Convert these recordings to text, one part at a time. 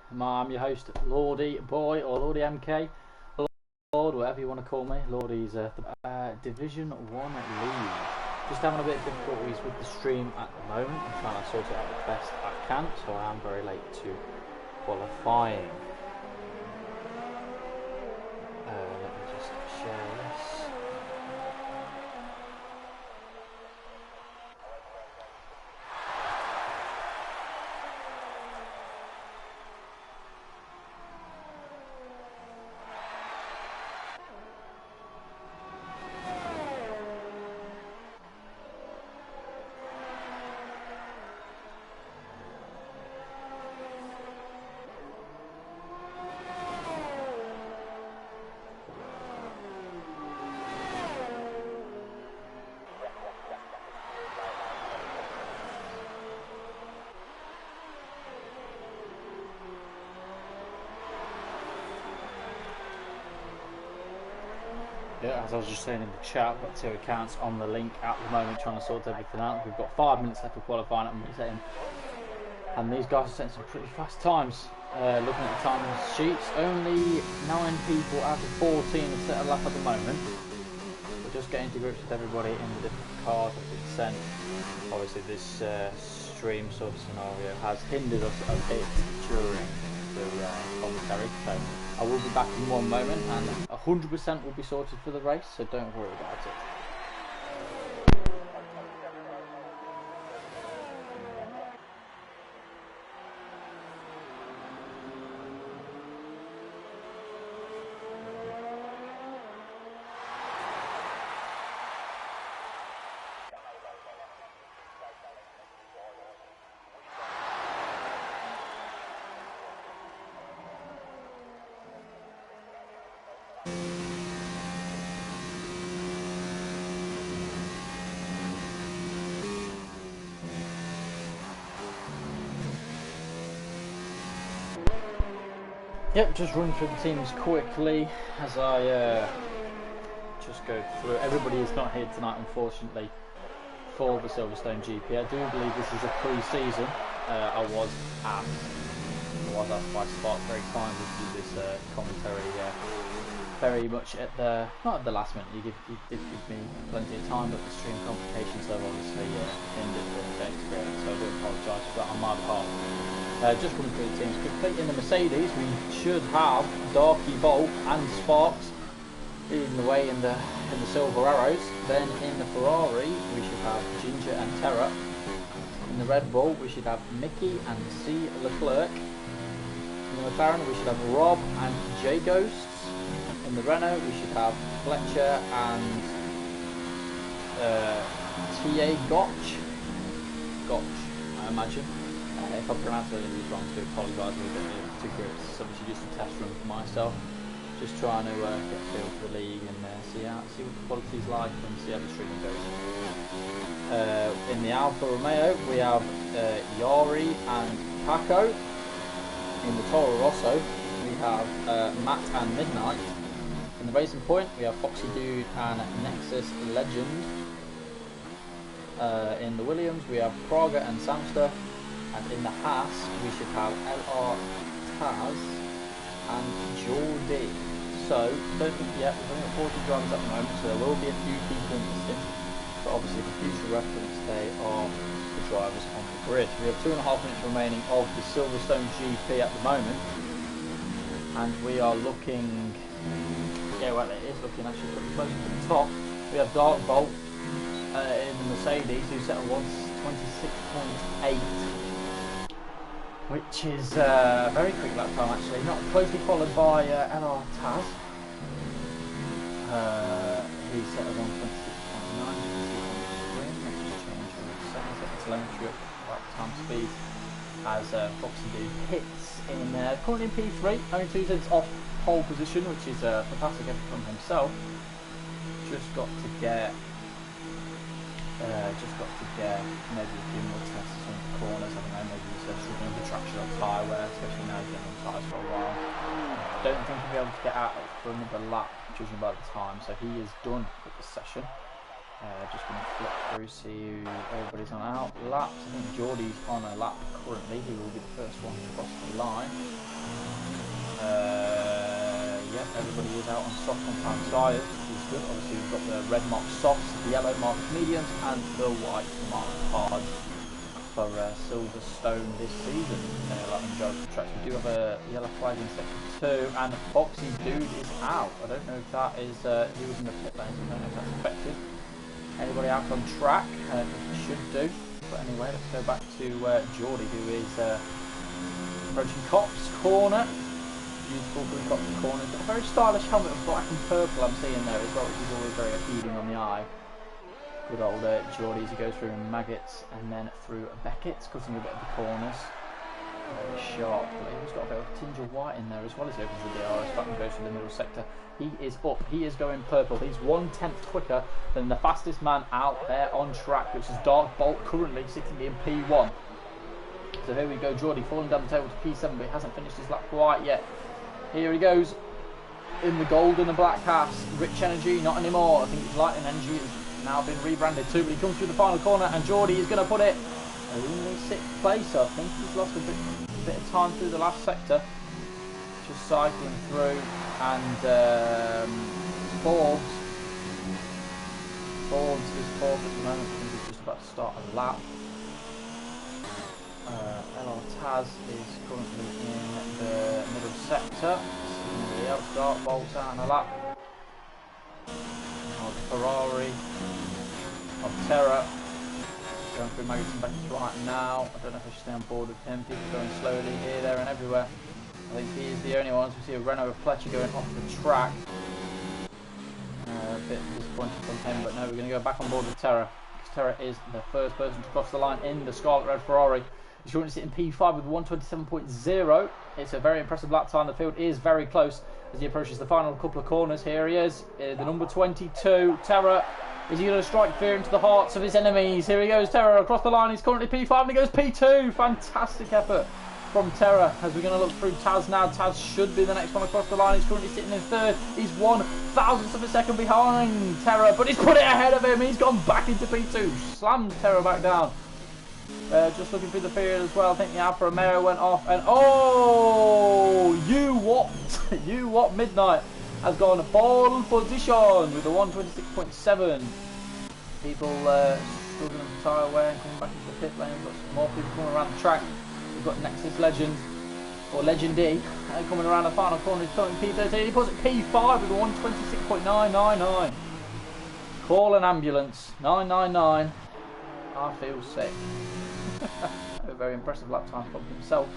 I'm your host, Lordy Boy or Lordy-MK, Lord, whatever you want to call me. Lordy's the Division 1 league. Just having a bit of difficulties with the stream at the moment. I'm trying to sort it out the best I can, so I am very late to qualifying. Let me just share this. Yeah, as I was just saying in the chat, I've got 2 accounts on the link at the moment trying to sort everything out. We've got 5 minutes left of qualifying, and these guys are setting some pretty fast times. Looking at the time sheets, only 9 people out of 14 have set a lap at the moment. We're just getting to grips with everybody in the different cars that we've sent. Obviously this stream sort of scenario has hindered us a bit during the commentary, so I will be back in 1 moment and 100% will be sorted for the race, so don't worry about it. Yep, just run through the teams quickly as I just go through. Everybody is not here tonight, unfortunately, for the Silverstone GP. I do believe this is a pre-season. I was asked by Spark very kindly to do this commentary very much at the, not at the last minute. He did give me plenty of time, but the stream complications have obviously hindered the experience, so I do apologise for that on my part. Just running through the teams quickly. In the Mercedes, we should have Darky Bolt and Sparks leading the way in the Silver Arrows. Then in the Ferrari, we should have Ginger and Terra. In the Red Bull, we should have Mickey and C. Leclerc. In the McLaren, we should have Rob and J Ghosts. In the Renault, we should have Fletcher and T.A. Gotch, I imagine. If I pronounce it wrong, to apologise, we're a bit too grips. It's obviously just a test run for myself. Just trying to get a feel for the league and see what the quality's like and see how the streaming goes. In the Alfa Romeo, we have Yari and Paco. In the Toro Rosso, we have Matt and Midnight. In the Racing Point, we have Foxy Dude and Nexus Legend. In the Williams, we have Praga and Samster. And in the Haas, we should have LR Taz and Geordie. So, don't think yet, we've only got 40 drivers at the moment, so there will be a few people missing. But obviously, for future reference, they are the drivers on the grid. We have 2.5 minutes remaining of the Silverstone GP at the moment. And we are looking, yeah, well, it is looking actually pretty close to the top. We have Dark Bolt in the Mercedes, who set a 126.8. which is a very quick lap time actually, not closely followed by LR Taz. He set a 126.9, let's just change the telemetry up lap time speed as Foxy Dude hits in currently in P3, only 2 seconds off pole position, which is a fantastic effort from himself. Just got to get maybe a few more tests on the corners. I don't know, maybe he's struggling with the traction on tyre wear, especially now he's been on tyres for a while. Don't think he'll be able to get out for another lap, judging by the time, so he is done with the session. Just going to flip through, see who everybody's on out laps. I think Geordie's on a lap currently. He will be the first one to cross the line. Yeah, everybody is out on soft compound tyres, which is good. Obviously, we've got the red marked softs, the yellow marked mediums, and the white marked hards for Silverstone this season. Like the majority of the tracks, we do have a yellow flag in section 2, and Foxy Dude is out. I don't know if that is, he was in the pit lanes, I don't know if that's affected anybody out on track. It should do. But anyway, let's go back to Geordie, who is approaching Cops Corner. Beautiful blue Cops Corner. Got a very stylish helmet of black and purple I'm seeing there as well, which is always very appealing on the eye. Good old Geordie as he goes through Maggots and then through Beckett's, cutting a bit of the corners. Very sharp, but he's got a bit of a tinge of white in there as well as he opens the DRS back and goes through the middle sector. He is up, he is going purple. He's 1/10 quicker than the fastest man out there on track, which is Dark Bolt, currently sitting in P1. So here we go, Geordie falling down the table to P7, but he hasn't finished his lap quite yet. Here he goes in the gold and the black hats. Rich Energy, not anymore. I think it's Lightning Energy. It's now been rebranded too, but he comes through the final corner and Geordie is going to put it in the 6th place. So I think he's lost a bit of time through the last sector. Just cycling through, and Forbes is fourth at the moment. I think he's just about to start a lap. LR Taz is currently in the middle sector. Somebody else, Dark Bolt out on a lap. Ferrari of Terra going through Maggots back right now. I don't know if I should stay on board with him. People going slowly here, there and everywhere. I think he is the only one. We see a Renault of Fletcher going off the track. A bit disappointed from him, but no, we're going to go back on board with Terra, because Terra is the first person to cross the line in the Scarlet Red Ferrari. He's currently sitting P5 with 1:27.0. It's a very impressive lap time. The field is very close as he approaches the final couple of corners. Here he is, the number 22, Terra. Is he going to strike fear into the hearts of his enemies? Here he goes, Terra across the line. He's currently P5 and he goes P2. Fantastic effort from Terra. As we're going to look through Taz now. Taz should be the next one across the line. He's currently sitting in 3rd. He's 1/1000th of a second behind Terra, but he's put it ahead of him. He's gone back into P2. Slams Terra back down. Just looking through the field as well. I think the Alfa Romeo went off, and oh, you what Midnight has gone pole position with a 1:26.7. People struggling with tyre wear and coming back into the pit lane. We've got some more people coming around the track. We've got Nexus Legend, or Legendy, coming around the final corner. He's putting P13. He puts it P5 with a 1:26.999. Call an ambulance. 999. I feel sick. A very impressive lap time from himself.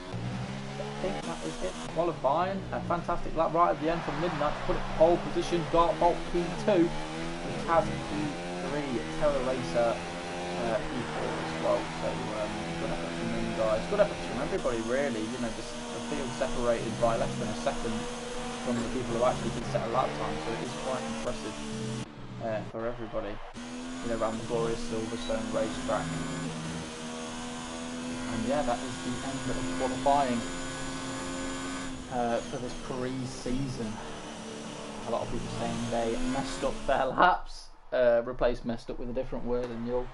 I think that is it for qualifying. A fantastic lap right at the end from Midnight to put it pole position. Dark Bolt P2. He has P3. Terra Racer P4 as well. So good effort from them guys. Good effort from everybody really. You know, just the field separated by less than a second from the people who actually did set a lap time. So it is quite impressive for everybody. You know, around the glorious Silverstone racetrack. And yeah, that is the end of qualifying for this pre-season. A lot of people saying they messed up their laps. Replace messed up with a different word and you'll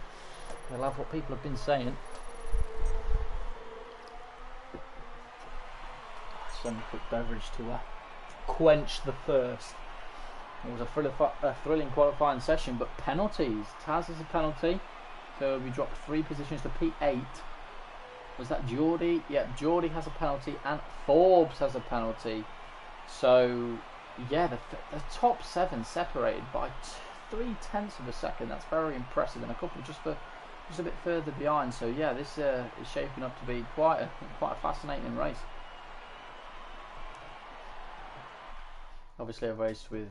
have what people have been saying. Some quick beverage to quench the thirst. It was a thrilling qualifying session, but penalties. Taz is a penalty, so we dropped 3 positions to P8. Was that Geordie? Yeah, Geordie has a penalty and Forbes has a penalty. So yeah, the top 7 separated by 0.3 of a second. That's very impressive, and a couple just a bit further behind. So yeah, this is shaping up to be quite a fascinating race. Obviously, I've raced with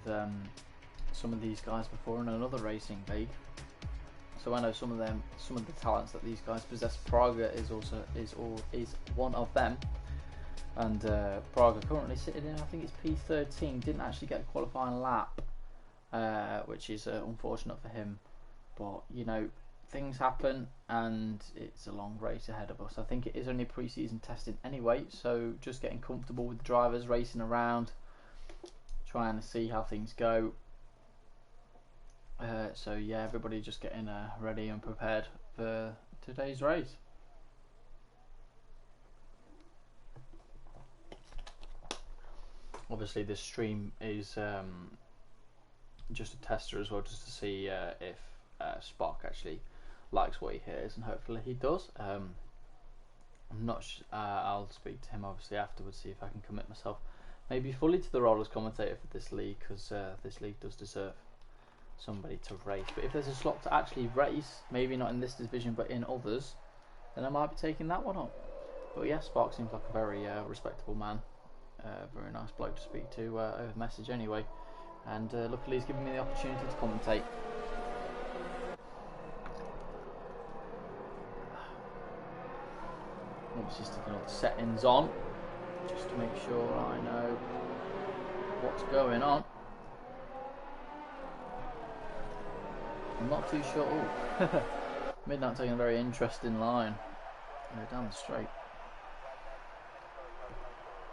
some of these guys before in another racing league, so I know some of the talents that these guys possess. Praga is one of them, and Praga currently sitting in, I think it's P13. Didn't actually get a qualifying lap, which is unfortunate for him. But you know, things happen, and it's a long race ahead of us. I think it is only pre-season testing anyway, so just getting comfortable with the drivers, racing around, trying to see how things go. So yeah, everybody just getting ready and prepared for today's race. Obviously this stream is just a tester as well, just to see if Spark actually likes what he hears, and hopefully he does. I'm not I'll speak to him obviously afterwards, see if I can commit myself maybe fully to the role as commentator for this league, because this league does deserve somebody to race. But if there's a slot to actually race, maybe not in this division but in others, then I might be taking that one up. But yeah, Spark seems like a very respectable man, very nice bloke to speak to over message anyway, and luckily he's given me the opportunity to commentate. Obviously sticking all the settings on just to make sure I know what's going on. I'm not too sure. Ooh. Midnight taking a very interesting line down the straight,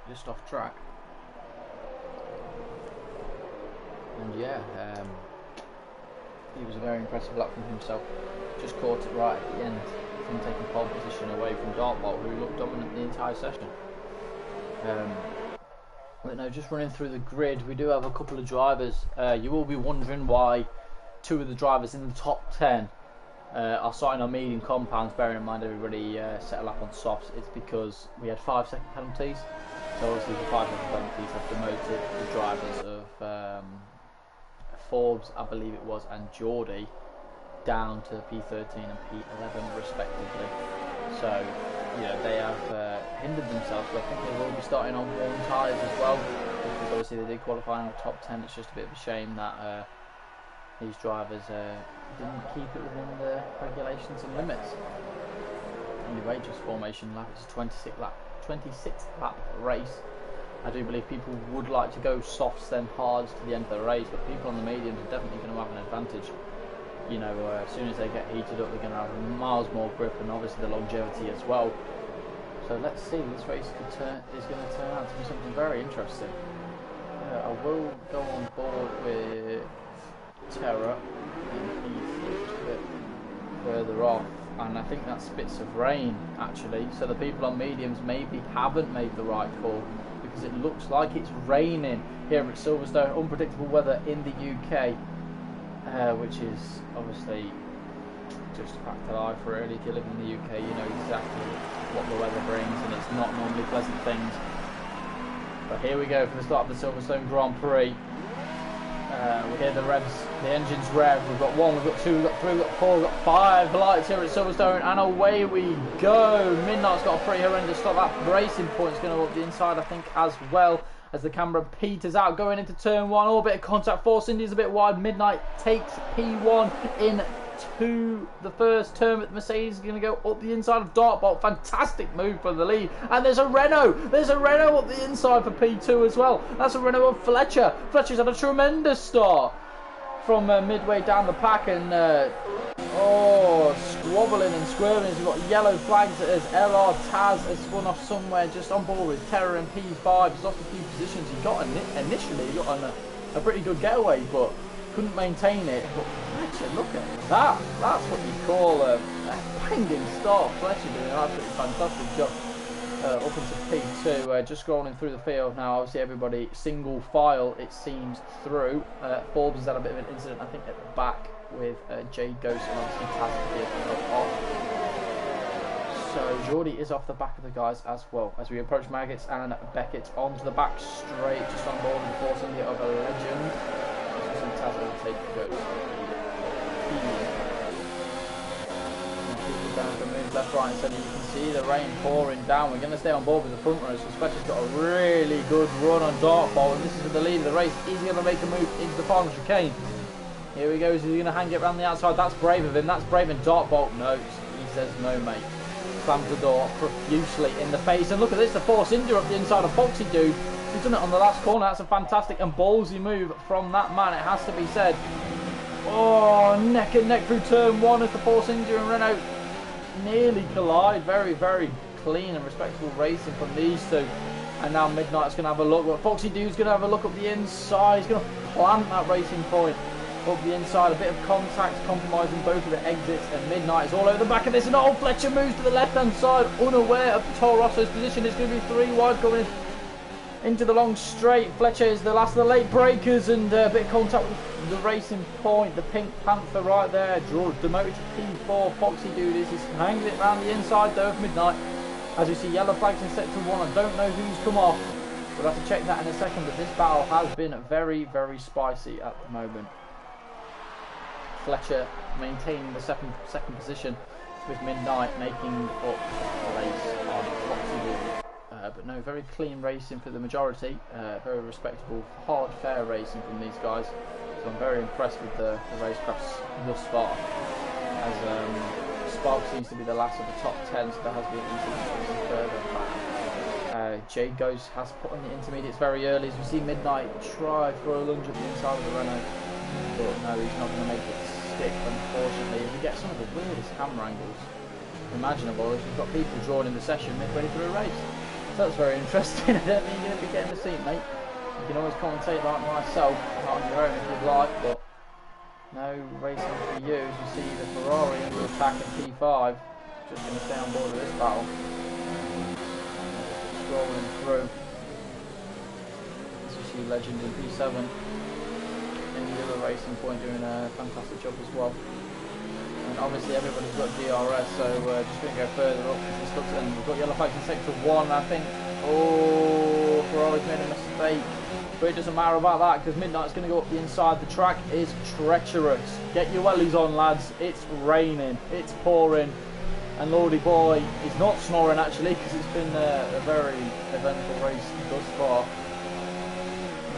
just off track. And yeah, he was a very impressive lap from himself. Just caught it right at the end from taking pole position away from Dartbolt, who looked dominant the entire session. But no, just running through the grid, we do have a couple of drivers. You will be wondering why two of the drivers in the top 10 are starting on medium compounds. Bearing in mind everybody set a lap on softs. It's because we had 5-second penalties. So obviously the 5-second penalties have demoted the drivers of Forbes, I believe it was, and Geordie down to P13 and P11 respectively. So they have hindered themselves, but I think they will be starting on warm tyres as well, because obviously they did qualify in the top 10. It's just a bit of a shame that these drivers didn't keep it within the regulations and limits. Anyway, just formation lap. It's a 26th lap race. I do believe people would like to go softs then hards to the end of the race, but people on the mediums are definitely going to have an advantage. As soon as they get heated up, they're going to have miles more grip, and obviously the longevity as well. So let's see, this race is going to turn out to be something very interesting. I will go on board with Terra, and he's just a bit further off, and I think that's bits of rain actually. So the people on mediums maybe haven't made the right call, because it looks like it's raining here at Silverstone. Unpredictable weather in the UK. Which is obviously just a fact of life really. If you live in the UK, you know exactly what the weather brings, and it's not normally pleasant things. But here we go for the start of the Silverstone Grand Prix. We hear the revs, the engines rev. We've got 1, we've got 2, we've got 3, we've got 4, we've got 5 lights here at Silverstone, and away we go. Midnight's got a pretty horrendous start. That racing point's going to go up the inside, I think, as well, as the camera peters out going into turn 1. Oh, a bit of contact. Force Indy's a bit wide. Midnight takes P1 into the first turn, but Mercedes is going to go up the inside of Dartbolt. Fantastic move for the lead. And there's a Renault. There's a Renault up the inside for P2 as well. That's a Renault of Fletcher. Fletcher's had a tremendous start from midway down the pack, and squabbling and squirming as we've got yellow flags as LR Taz has spun off somewhere just on board with Terror and P5. He's lost a few positions. He got initially on a pretty good getaway, but couldn't maintain it. But Fletcher, look at that. That's what you call a banging start. Fletcher doing an absolutely fantastic job up into P2. Just scrolling through the field now. Obviously everybody single file, it seems, through. Forbes has had a bit of an incident, I think, at the back with Jade Ghost, and obviously Taz off. So Geordie is off the back of the guys as well, as we approach Maggots and Beckett onto the back straight, just on board with the Force India of a legend. As we see Taz overtake Ghost. Down to move left, right and centre. You can see the rain pouring down. We're going to stay on board with the front runners. Fletcher's got a really good run on Dartbolt, and this is for the lead of the race. Is he going to make a move into the final chicane? Here he goes. Is he going to hang it around the outside? That's brave of him. That's brave. And Dartbolt, no. He says no, mate. Slams the door profusely in the face. And look at this, the Force India up the inside of Foxy Dude. He's done it on the last corner. That's a fantastic and ballsy move from that man, it has to be said. Oh, neck and neck through turn 1 as the Force India and Renault nearly collide. Very, very clean and respectable racing from these two. And now Midnight's going to have a look. But Foxy Dude's going to have a look up the inside. He's going to plant that racing point up the inside. A bit of contact compromising both of the exits, and Midnight is all over the back of this. And old Fletcher moves to the left hand side, unaware of Toro Rosso's position. It's going to be 3 wide going in. into the long straight. Fletcher is the last of the late breakers, and a bit of contact with the Racing Point. The Pink Panther right there, demoted to P4. Foxy Dude is hangs it around the inside though of Midnight. As you see, yellow flags in sector 1. I don't know who's come off. We'll have to check that in a second, but this battle has been very, very spicy at the moment. Fletcher maintaining the second position, with Midnight making up the race on Foxy Dude. But no, very clean racing for the majority. Very respectable, hard, fair racing from these guys. So I'm very impressed with the racecrafts thus far. As Spark seems to be the last of the top 10, so there has been some further. Jade has put on the intermediates very early. As we see Midnight try for a lunge at the inside of the Renault, but no, he's not going to make it stick. Unfortunately, we get some of the weirdest camera angles imaginable as we've got people drawing in the session midway through a race. So that's very interesting. I don't think you're going to be getting a seat, mate. You can always commentate like myself, not on your own if you'd like, but no racing for you. As you see the Ferrari under attack in P5, just going to stay on board of this battle. Scrolling through. As you see Legend in P7. And the other Racing Point doing a fantastic job as well. And obviously everybody's got DRS, so just going to go further up. And we've got yellow flags in sector 1. I think, oh, Ferrari's made a mistake. But it doesn't matter about that because Midnight's going to go up the inside. The track is treacherous. Get your wellies on, lads. It's raining. It's pouring. And Lordy Boy is not snoring actually because it's been a very eventful race thus far.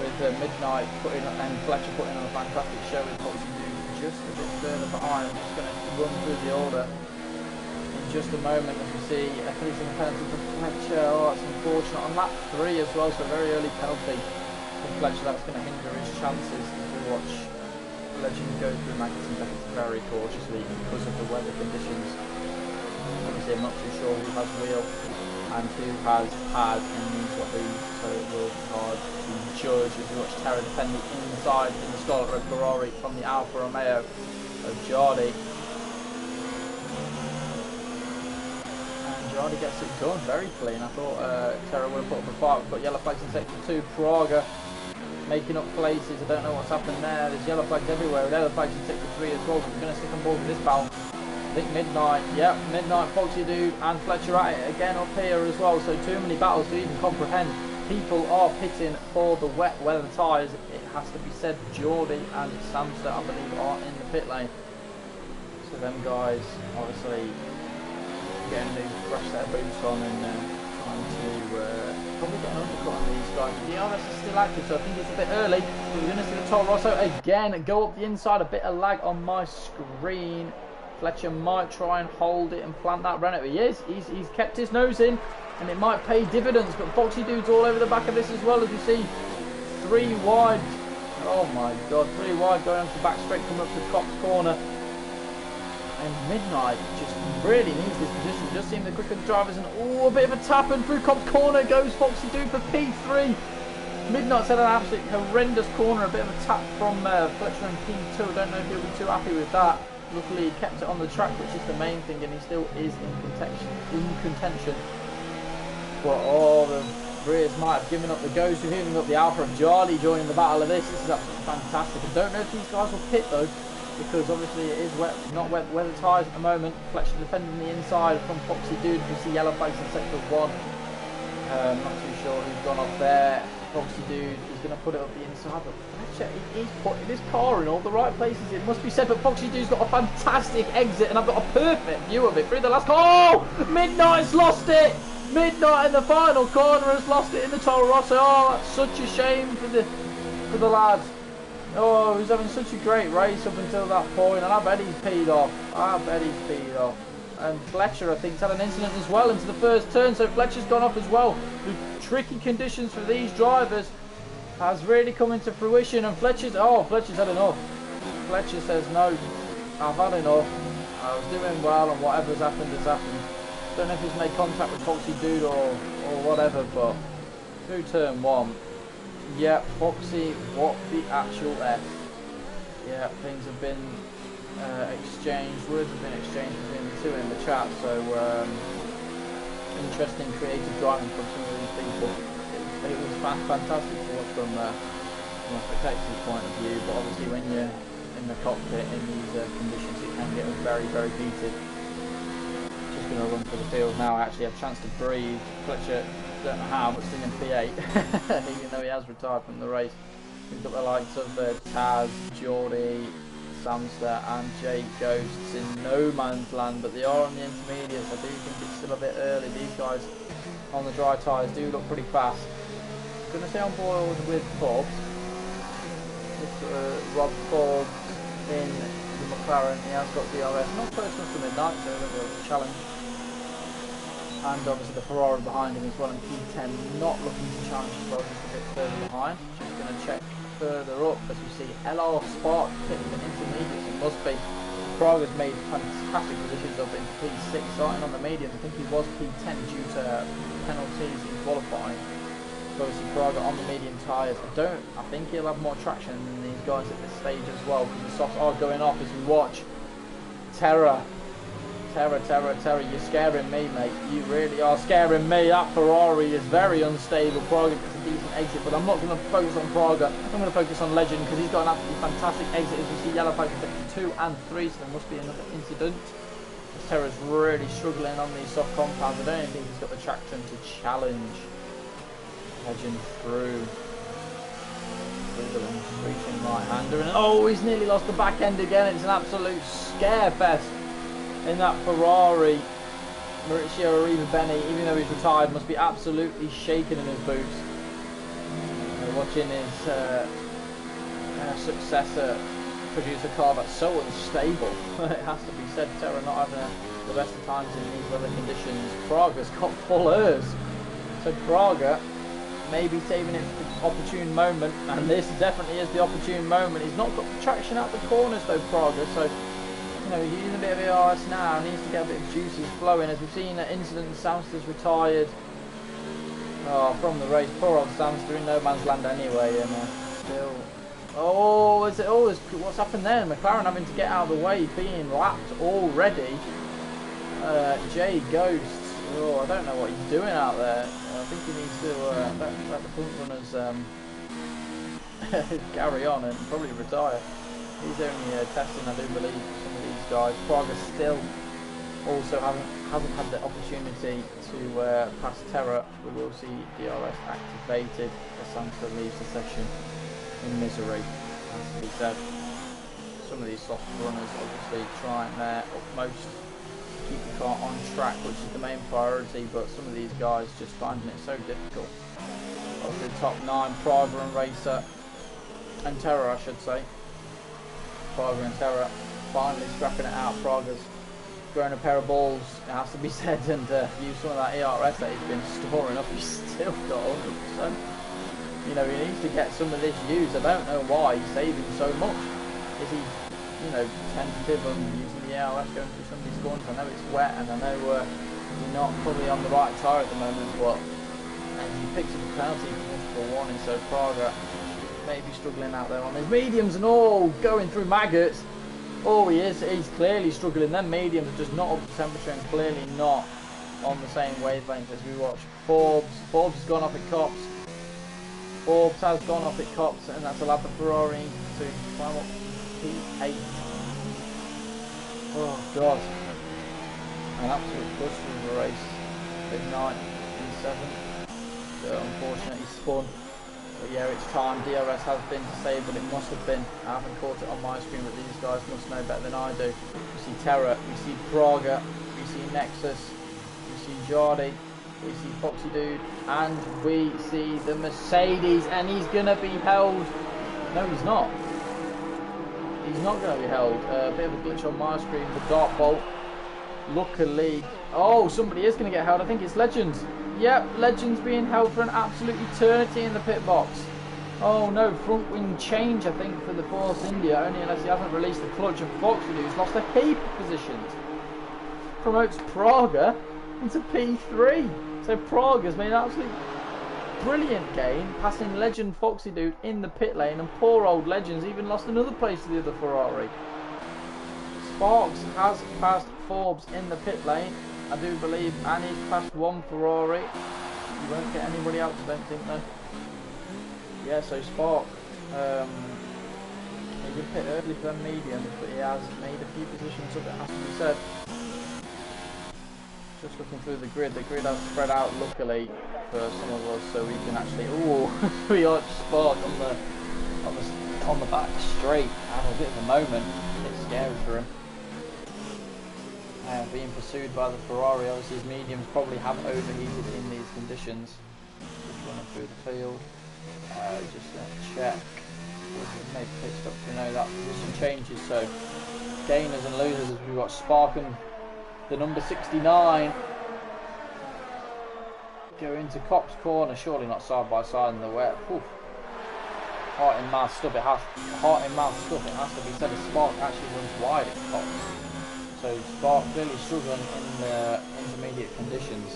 With Midnight and Fletcher putting on a fantastic show with Foxy Dude just a bit further behind. I'm just going to run through the order in just a moment as we see a finishing penalty for Fletcher. Oh, that's unfortunate. On lap 3 as well, so a very early penalty for Fletcher. That's going to hinder his chances as we watch Legend go through Magnussen very cautiously because of the weather conditions. Obviously, I'm not too sure who has wheel and who has pad and means what who, so it will be hard to judge as we watch Terra defending inside in the Scarlet Red Ferrari from the Alfa Romeo of Jardy. And Jardy gets it done very clean. I thought Terra would have put up a fight. We've got yellow flags in sector 2. Praga making up places. I don't know what's happened there. There's yellow flags everywhere. Yellow flags in sector 3 as well. But we're going to stick on board with this battle. I think Midnight, yep, Midnight, Foxy Dude and Fletcher at it again up here as well, so too many battles to even comprehend. People are pitting for the wet weather tyres, it has to be said. Geordie and Samster, I believe, are in the pit lane. So them guys, obviously, getting to brush their boots on and trying to probably get an undercut on these guys. The DRS is still active, so I think it's a bit early. We're going to see the Toro Rosso again go up the inside, a bit of lag on my screen. Fletcher might try and hold it and plant that Renault. He is. He's kept his nose in, and it might pay dividends. But Foxy Dude's all over the back of this as well, as you see. 3 wide. Oh my God, 3 wide going onto the back straight, coming up to Cops Corner. And Midnight just really needs this position. It does seem the quicker the drivers. And oh, a bit of a tap, and through Cops Corner goes Foxy Dude for P3. Midnight's had an absolutely horrendous corner. A bit of a tap from Fletcher in P2. I don't know if he'll be too happy with that. Luckily he kept it on the track, which is the main thing, and he still is in contention. But oh, the Breers might have given up the ghost. We've even got the Alpha of Jardy joining the battle of this. This is absolutely fantastic. I don't know if these guys will pit though, because obviously it is wet, not wet weather tyres at the moment. Fletcher defending the inside from Foxy Dude. You see yellow flags in sector 1. Not too sure who's gone off there. Foxy Dude is going to put it up the inside, but Fletcher is putting his car in all the right places, it must be said. But Foxy Dude's got a fantastic exit, and I've got a perfect view of it through the last. Oh, Midnight's lost it. Midnight in the final corner has lost it in the Toro Rosso. Oh, that's such a shame for the lads. Oh, he was having such a great race up until that point, and I bet he's peed off. And Fletcher, I think, has had an incident as well into the first turn, so Fletcher's gone off as well. The tricky conditions for these drivers has really come into fruition, and Fletcher's had enough. Fletcher says, no, I've had enough. I was doing well, and whatever's happened has happened. Don't know if he's made contact with Foxy Dude or whatever, but through turn 1, yeah, Foxy, what the actual F. Yeah, things have been exchanged, words have been exchanged between the two in the chat, so interesting creative driving from some of these people. it was fantastic to watch from a spectator's point of view, but obviously when you're in the cockpit in these conditions it can get very, very heated. Just going to run for the field now. I actually have a chance to breathe. Fletcher, don't know how, but still in P8, even though he has retired from the race. We've got the likes of Taz, Geordie, Samster and Jake Ghosts in no man's land, but they are on the intermediates. I do think it's still a bit early. These guys on the dry tyres do look pretty fast. Going to stay on board with Forbes. Rob Forbes in the McLaren. He has got DRS, not close enough to midnight, so a little bit of a challenge. And obviously the Ferrari behind him as well in P10, not looking to challenge as well, just a bit further behind. Just going to check further up as we see LR Spark pitting in intermediates. It must be. Praga's made fantastic positions up in P6, starting on the medium. I think he was P10 due to penalties in qualifying. Obviously Praga on the medium tyres. I think he'll have more traction than these guys at this stage as well, because the softs are going off as we watch. Terror, you're scaring me, mate. You really are scaring me. That Ferrari is very unstable. Praga gets a decent exit, but I'm not going to focus on Praga. I'm going to focus on Legend, because he's got an absolutely fantastic exit. As we see yellow flags at 2 and 3, so there must be another incident. Terror's really struggling on these soft compounds. I don't even think he's got the traction to challenge. Legend through the reaching right-hander, and oh, he's nearly lost the back end again. It's an absolute scare fest in that Ferrari. Maurizio Arriva-Bene, even though he's retired, must be absolutely shaking in his boots. Watching his successor produce a car that's so unstable. It has to be said. Terra not having the best of times in these weather conditions. Praga's got full airs, so Praga maybe saving it for the opportune moment, and this definitely is the opportune moment. He's not got the traction out the corners though, Praga, so you know, he's using a bit of ERS now, needs to get a bit of juices flowing. As we've seen that incident, Samster's retired from the race. Poor old Samster in no man's land anyway, and still. Oh, is it? Oh, what's happened there? McLaren having to get out of the way, being lapped already. Jay Ghosts. Oh, I don't know what he's doing out there. I think he needs to let the front runners carry on and probably retire. He's only testing, I do believe, some of these guys. Praga still also hasn't had the opportunity to pass Terra. We will see DRS activated as Samster leaves the session in misery, has to be said. Some of these soft runners obviously trying their utmost to keep the car on track, which is the main priority, but some of these guys just finding it so difficult. Obviously the top 9, Praga and Racer, and Terra I should say. Praga and Terra finally scrapping it out. Praga's throwing a pair of balls, it has to be said, and use some of that ERS that he's been storing up. He's still got 100%. You know, he needs to get some of this used. I don't know why he's saving so much. Is he, you know, tentative on using the ERS going through some of these corners? I know it's wet, and I know you're not probably on the right tyre at the moment, but he picks up a penalty for warning, so Praga maybe struggling out there on his mediums and all going through maggots. Oh, he's clearly struggling. Them mediums are just not up to temperature and clearly not on the same wavelength as we watch. Forbes has gone off at Cops. Forbes has gone off at Cops, and that's allowed the Ferrari to climb up P8. Oh God, an absolute push through the race. Big 9, P7. So unfortunately he spun. But yeah, it's time. DRS has been disabled. It must have been. I haven't caught it on my screen, but these guys must know better than I do. We see Terra, we see Praga, we see Nexus, we see Jardy, we see Foxy Dude, and we see the Mercedes, and he's going to be held. No, he's not. He's not going to be held. A bit of a glitch on my screen. The Dark Bolt. Luckily. Oh, somebody is going to get held. I think it's Legends. Yep, Legends being held for an absolute eternity in the pit box. Oh no, front wing change I think for the Force India, only unless he hasn't released the clutch, and Foxy who's lost a heap of positions. Promotes Praga into P3. So Praga's made an absolute brilliant gain, passing Legend Foxy Dude in the pit lane, and poor old Legends even lost another place to the other Ferrari. Sparks has passed Forbes in the pit lane, I do believe, and he's passed one Ferrari. You won't get anybody else, I don't think, though. Yeah, so Spark, he's a bit early for them mediums, but he has made a few positions up, it has to be said. Just looking through the grid has spread out luckily for some of us, so we can actually, we are Spark on the back straight, having a bit of a moment. A bit scary for him. Being pursued by the Ferrari, obviously his mediums probably have overheated in these conditions. Just running through the field. Just check. Maybe pit stop, you know, that position changes, so gainers and losers as we've got Spark and the number 69 go into Cops corner, surely not side by side in the wet. Oof. Heart in mouth stuff, it has to be said. A Spark actually runs wide at Cops, so Spark clearly struggling in the intermediate conditions.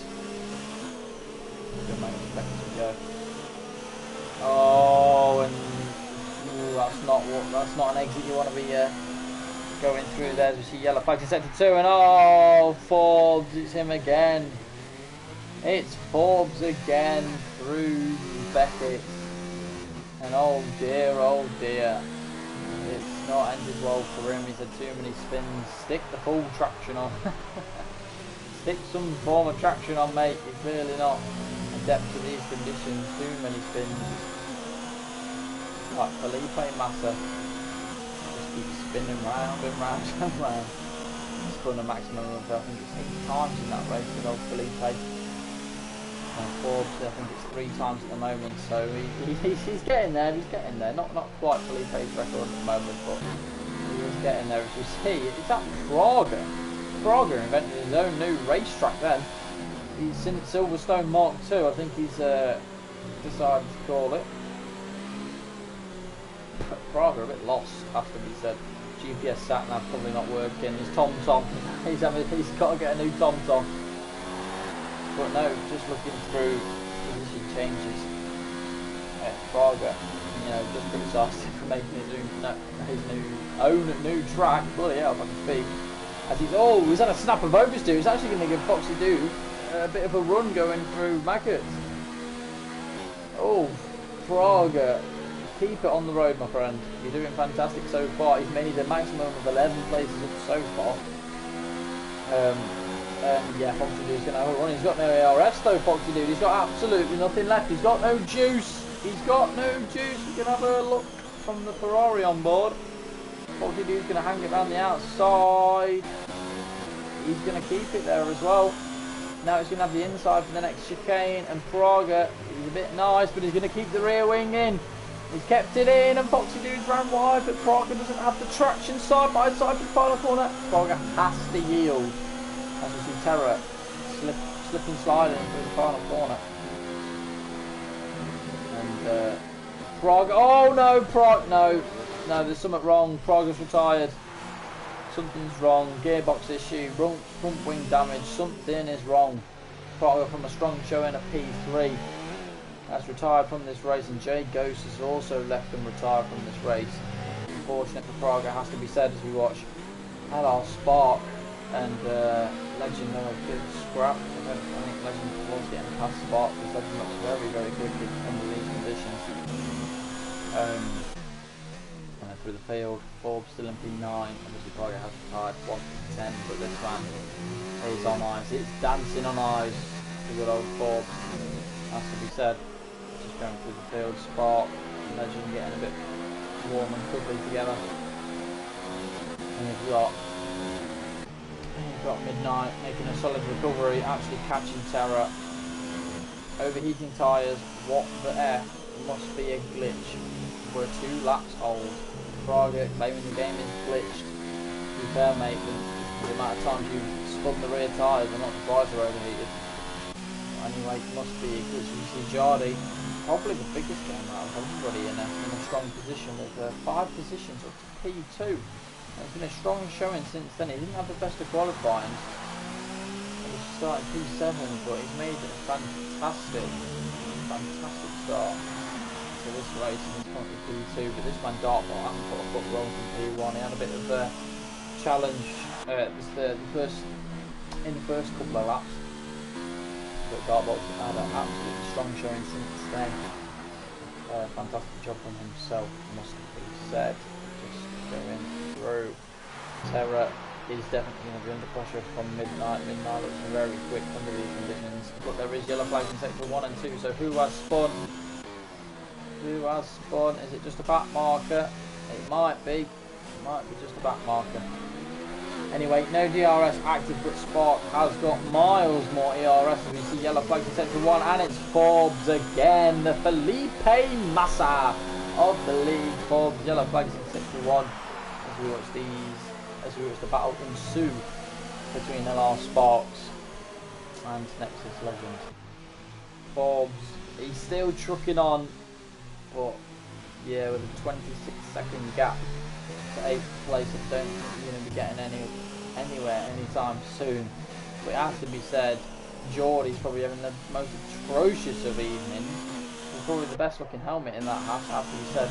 Good man, expect to go. Oh, and that's not an exit you want to be going through there. As we see yellow flags in sector 2, and Forbes, it's him again. It's Forbes again through Beckett. And oh dear, it's not ended well for him. He's had too many spins. Stick the full traction on. Stick some form of traction on, mate. You're clearly not adept to these conditions. Too many spins. Like Felipe Massa. Just keeps spinning round and round and round. Spun a maximum of, I think it's 8 times in that race with old Felipe. And Forbes, I think it's 3 times at the moment, so he's getting there, not quite Felipe's record at the moment, but he is getting there. As you see, it's at Praga. Praga invented his own new racetrack then. He's since Silverstone Mark II, I think he's decided to call it. Praga a bit lost, has to be said. GPS sat nav probably not working. His TomTom, he's got to get a new TomTom. But no, just looking through position changes at Praga, you know, just criticised him for making his new track. Bloody hell, if I can speak. As he's had a snap of oversteer. He's actually going to give Foxy Dude a bit of a run going through Maggots. Oh, Praga, keep it on the road, my friend. You're doing fantastic so far. He's made a maximum of 11 places up so far. Yeah, Foxy Dude's going to have a run. He's got no ARS though, Foxy Dude. He's got absolutely nothing left. He's got no juice. We can have a look from the Ferrari on board. Foxy Dude's going to hang it around the outside. He's going to keep it there as well. Now he's going to have the inside for the next chicane. And Praga, he's a bit nice, but he's going to keep the rear wing in. He's kept it in, and Foxy Dude's ran wide, but Praga doesn't have the traction side by side for the final corner. Praga has to yield. As we see Terra slip and sliding through the final corner. And Praga, oh no, no, there's something wrong. Praga's retired. Something's wrong. Gearbox issue, front wing damage, something is wrong. Praga from a strong showing at P3 has retired from this race, and Jay Ghost has also left and retired from this race. Unfortunate for Praga, has to be said, as we watch Hello Spark and Legend on a good scrap. I think Legend was getting past Spark because Legend looks very quickly under these conditions. Through the field, Forbes still in P9. Obviously Praga has retired, was P10, but this man is on ice. It's dancing on ice for good old Forbes, has to be said. Just going through the field, Spark and Legend getting a bit warm and cuddly together. And you've got Midnight making a solid recovery, actually catching Terra. Overheating tyres, what the F, must be a glitch. We're 2 laps old. Praga claiming the game is glitched. To be fair, mate, the amount of times you spun the rear tyres, I'm not surprised they're overheated. Anyway, it must be a glitch. You see Jardy, probably the biggest game out of everybody in a strong position with 5 positions up to P2. It's been a strong showing since then. He didn't have the best of qualifying. He started P7, but he's made a fantastic start to this race, and he's currently P2. But this man Dartmoor hasn't put a foot wrong from P1. He had a bit of a challenge in the first couple of laps. but Dartbolt's had an absolutely strong showing since then. Fantastic job from himself, must be said. Just going through. Terra is definitely going to be under pressure from Midnight. Midnight looks very quick under these conditions, but there is yellow flags in sector 1 and 2, so who has spun? Who has spun? Is it just a back marker? It might be. It might be just a back marker. Anyway, no DRS active, but Spark has got miles more ERS as we see yellow flags in sector 1, and it's Forbes again, the Felipe Massa of the league. Forbes, yellow flags in sector 1 as we watch the battle ensue between LR Sparks and Nexus Legend. Forbes, he's still trucking on, but yeah, with a 26-second gap to 8th place, I don't think you're going to be getting anywhere anytime soon. But it has to be said, Geordie's probably having the most atrocious of evenings. He's probably the best looking helmet in that half, have to be said.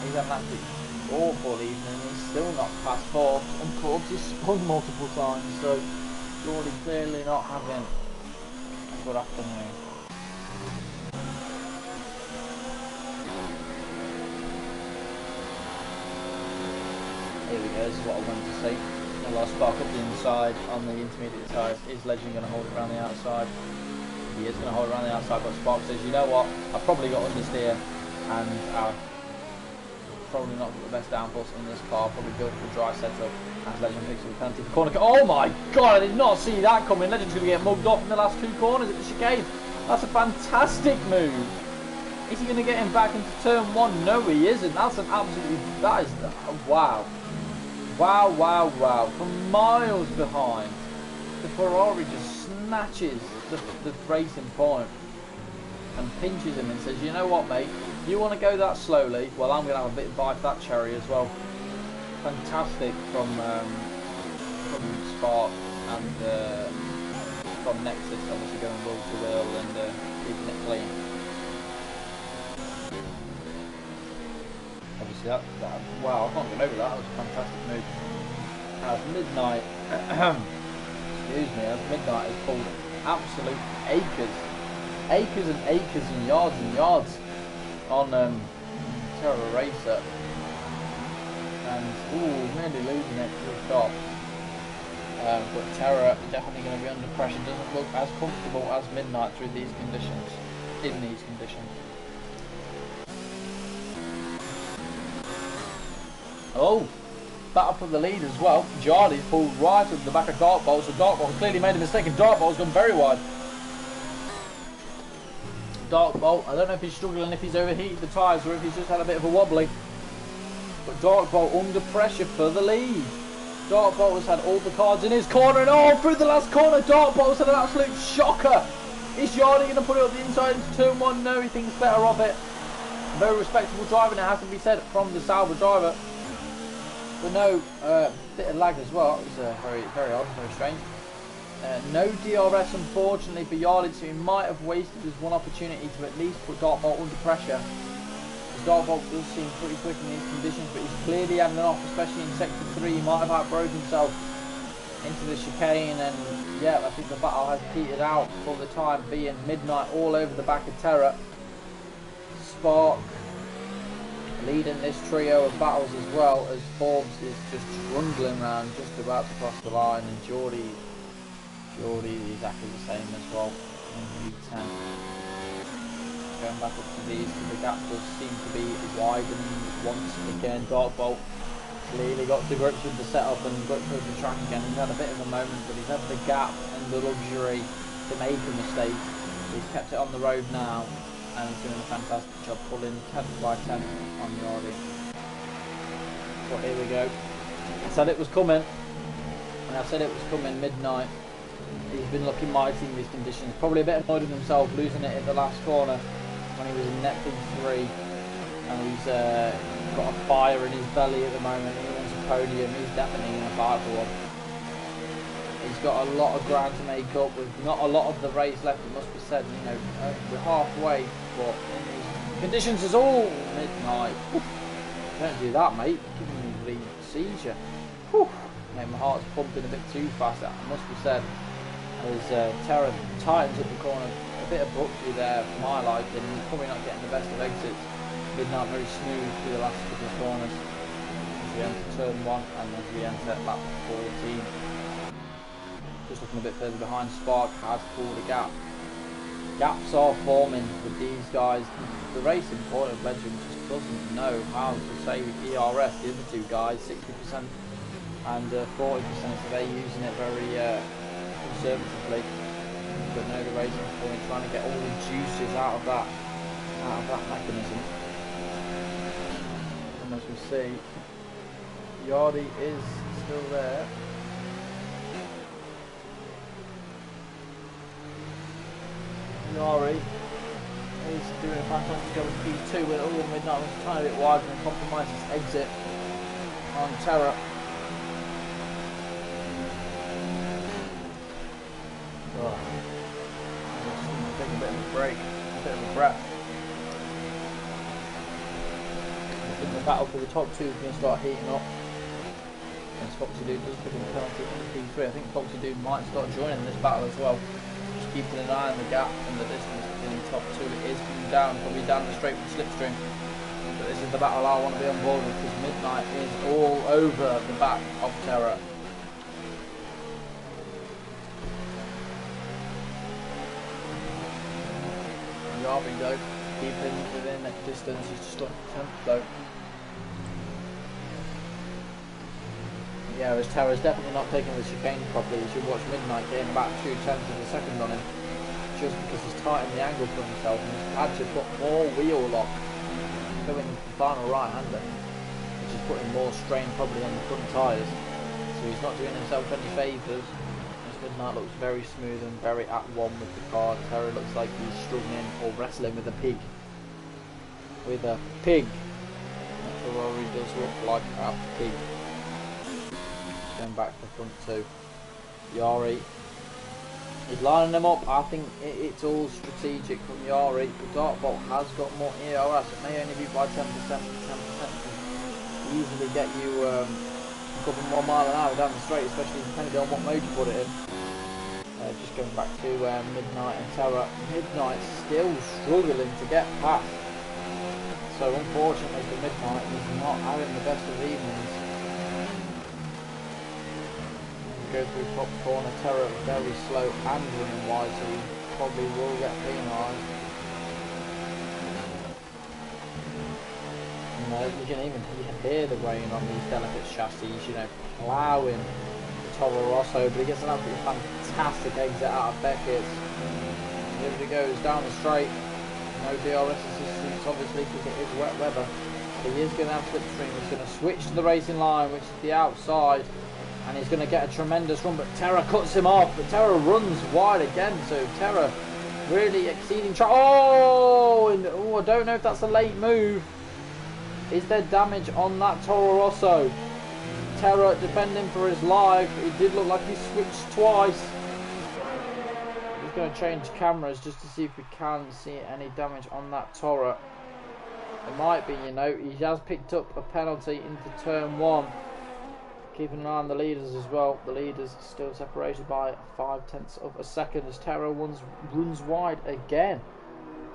He's having an absolutely awful evening. He's still not past Forbes, and Forbes has spun multiple times, so Geordie clearly not having a good afternoon. Here we go, this is what I wanted to see. A lot of Spark up the inside on the intermediate side. Is Legend going to hold it around the outside? He is going to hold it around the outside, but Spark says, you know what, I've probably got understeer, and I've probably not got the best downforce in this car, probably built for dry setup, as Legend picks up the penalty for corner. Oh my god, I did not see that coming. Legend's going to get mugged off in the last 2 corners at the chicane. That's a fantastic move. Is he going to get him back into turn 1? No, he isn't. That's an absolutely, that is, wow. Wow, wow, wow. From miles behind, the Ferrari just snatches the racing point and pinches him and says, you know what, mate, you want to go that slowly? Well, I'm going to have a bit of bite of that cherry as well. Fantastic from Spark and from Nexus, obviously going wheel to wheel and keeping it clean. Obviously that wow, I can't get over that. That was a fantastic move. As Midnight, excuse me, as Midnight has pulled absolute acres and yards on Terra Racer, and nearly losing it to the top. But Terra definitely going to be under pressure. Doesn't look as comfortable as Midnight through these conditions. In these conditions. Oh, battle for the lead as well. Jardy's pulled right at the back of Dartbolt, so Dartbolt clearly made a mistake, and Dartbolt's gone very wide. Dartbolt, I don't know if he's struggling, if he's overheated the tyres, or if he's just had a bit of a wobbly. But Dartbolt under pressure for the lead. Dartbolt has had all the cards in his corner, and through the last corner, Dartbolt's had an absolute shocker. Is Jardy going to put it up the inside into turn 1? No, he thinks better of it. Very respectable driving, it has to be said, from the Sauber driver. But no, bit of lag as well. It was very, very odd, very strange. No DRS, unfortunately, for Yardage, so he might have wasted his one opportunity to at least put Dartbolt under pressure. Dartbolt does seem pretty quick in these conditions, but he's clearly having an off, especially in sector 3. He might have outbroke himself into the chicane, and yeah, I think the battle has petered out for the time being. Midnight all over the back of Terra. Spark leading this trio of battles as well, as Forbes is just trundling around, just about to cross the line, and Geordie exactly the same as well in lead 10. Going back up to these, the gap does seem to be widening once again. Dartbolt clearly got to grips with the setup and grips with the track again. He's had a bit of a moment, but he's had the gap and the luxury to make a mistake. He's kept it on the road now, and he's doing a fantastic job pulling 10 by 10 on Yardy. But here we go. I said it was coming. And I said it was coming. Midnight. He's been looking mighty in these conditions. Probably a bit annoyed with himself losing it in the last corner when he was in net 3. And he's got a fire in his belly at the moment. He wants a podium. He's definitely going to fight for one. He's got a lot of ground to make up with not a lot of the race left, it must be said. You know, we're halfway, but in these conditions is all Midnight. Whew. Don't do that, mate. You're giving me the seizure. Whew. Mate, my heart's pumping a bit too fast, that must be said. as Terra tightens up the corner. A bit abruptly there for my liking, probably not getting the best of exits. Midnight very smooth through the last couple of corners as we enter turn 1 and as we enter lap 14. Just looking a bit further behind, Spark has pulled a gap. Gaps are forming with these guys. The racing point of Legend just doesn't know how to save ERS. The other two guys, 60% and 40%, so they're using it very conservatively. But no, the racing point trying to get all the juices out of that mechanism. And as we see, Yardy is still there. Yari is doing a fantastic job with P2 with all Midnight was a tiny bit wider and compromises exit on Terra. Oh. Just take a bit of a break, a bit of a breath. I think the battle for the top two is going to start heating up. And Foxy Dude does pick up a penalty on P3. I think Foxy Dude might start joining this battle as well. Keeping an eye on the gap and the distance between the top two. It is coming down, probably down the straight with the slipstream. But this is the battle I want to be on board with because Midnight is all over the back of Terra. Yarby though, keeping within that distance, he's just looking 10th though. Yeah, as Terra's definitely not taking the chicane properly. You should watch Midnight getting about 2/10 of a second on him, just because he's tightened the angle for himself and he's had to put more wheel lock going the final right-hander, which is putting more strain probably on the front tyres. So he's not doing himself any favours. As Midnight looks very smooth and very at one with the car. Terra looks like he's struggling or wrestling with a pig. With a pig. That Ferrari does look like a pig. Going back to the front two. Yari is lining them up. I think it's all strategic from Yari. The Dark Bolt has got more ERS. It may only be by 10%. 10% can easily get you a couple more mile an hour down the straight, especially depending on what mode you put it in. Just going back to Midnight and Terra. Midnight still struggling to get past. So unfortunately for Midnight, he's not having the best of evenings. Go through top corner, Terra very slow and running wide, so he probably will get penalised. You can hear the rain on these delicate chassis, you know, ploughing the Toro Rosso, but he gets an absolutely fantastic exit out of Beckett's. Here he goes down the straight. No DRS assistance obviously because it is wet weather. He is going to have slipstream. He's going to switch to the racing line, which is the outside. And he's going to get a tremendous run, but Terra cuts him off. But Terra runs wide again, so Terra really exceeding. Oh, I don't know if that's a late move. Is there damage on that Toro Rosso? Terra defending for his life. It did look like he switched twice. He's going to change cameras just to see if we can see any damage on that Toro. It might be, you know. He has picked up a penalty into turn 1. Keeping an eye on the leaders as well. The leaders still separated by 0.5 of a second as Terra runs wide again.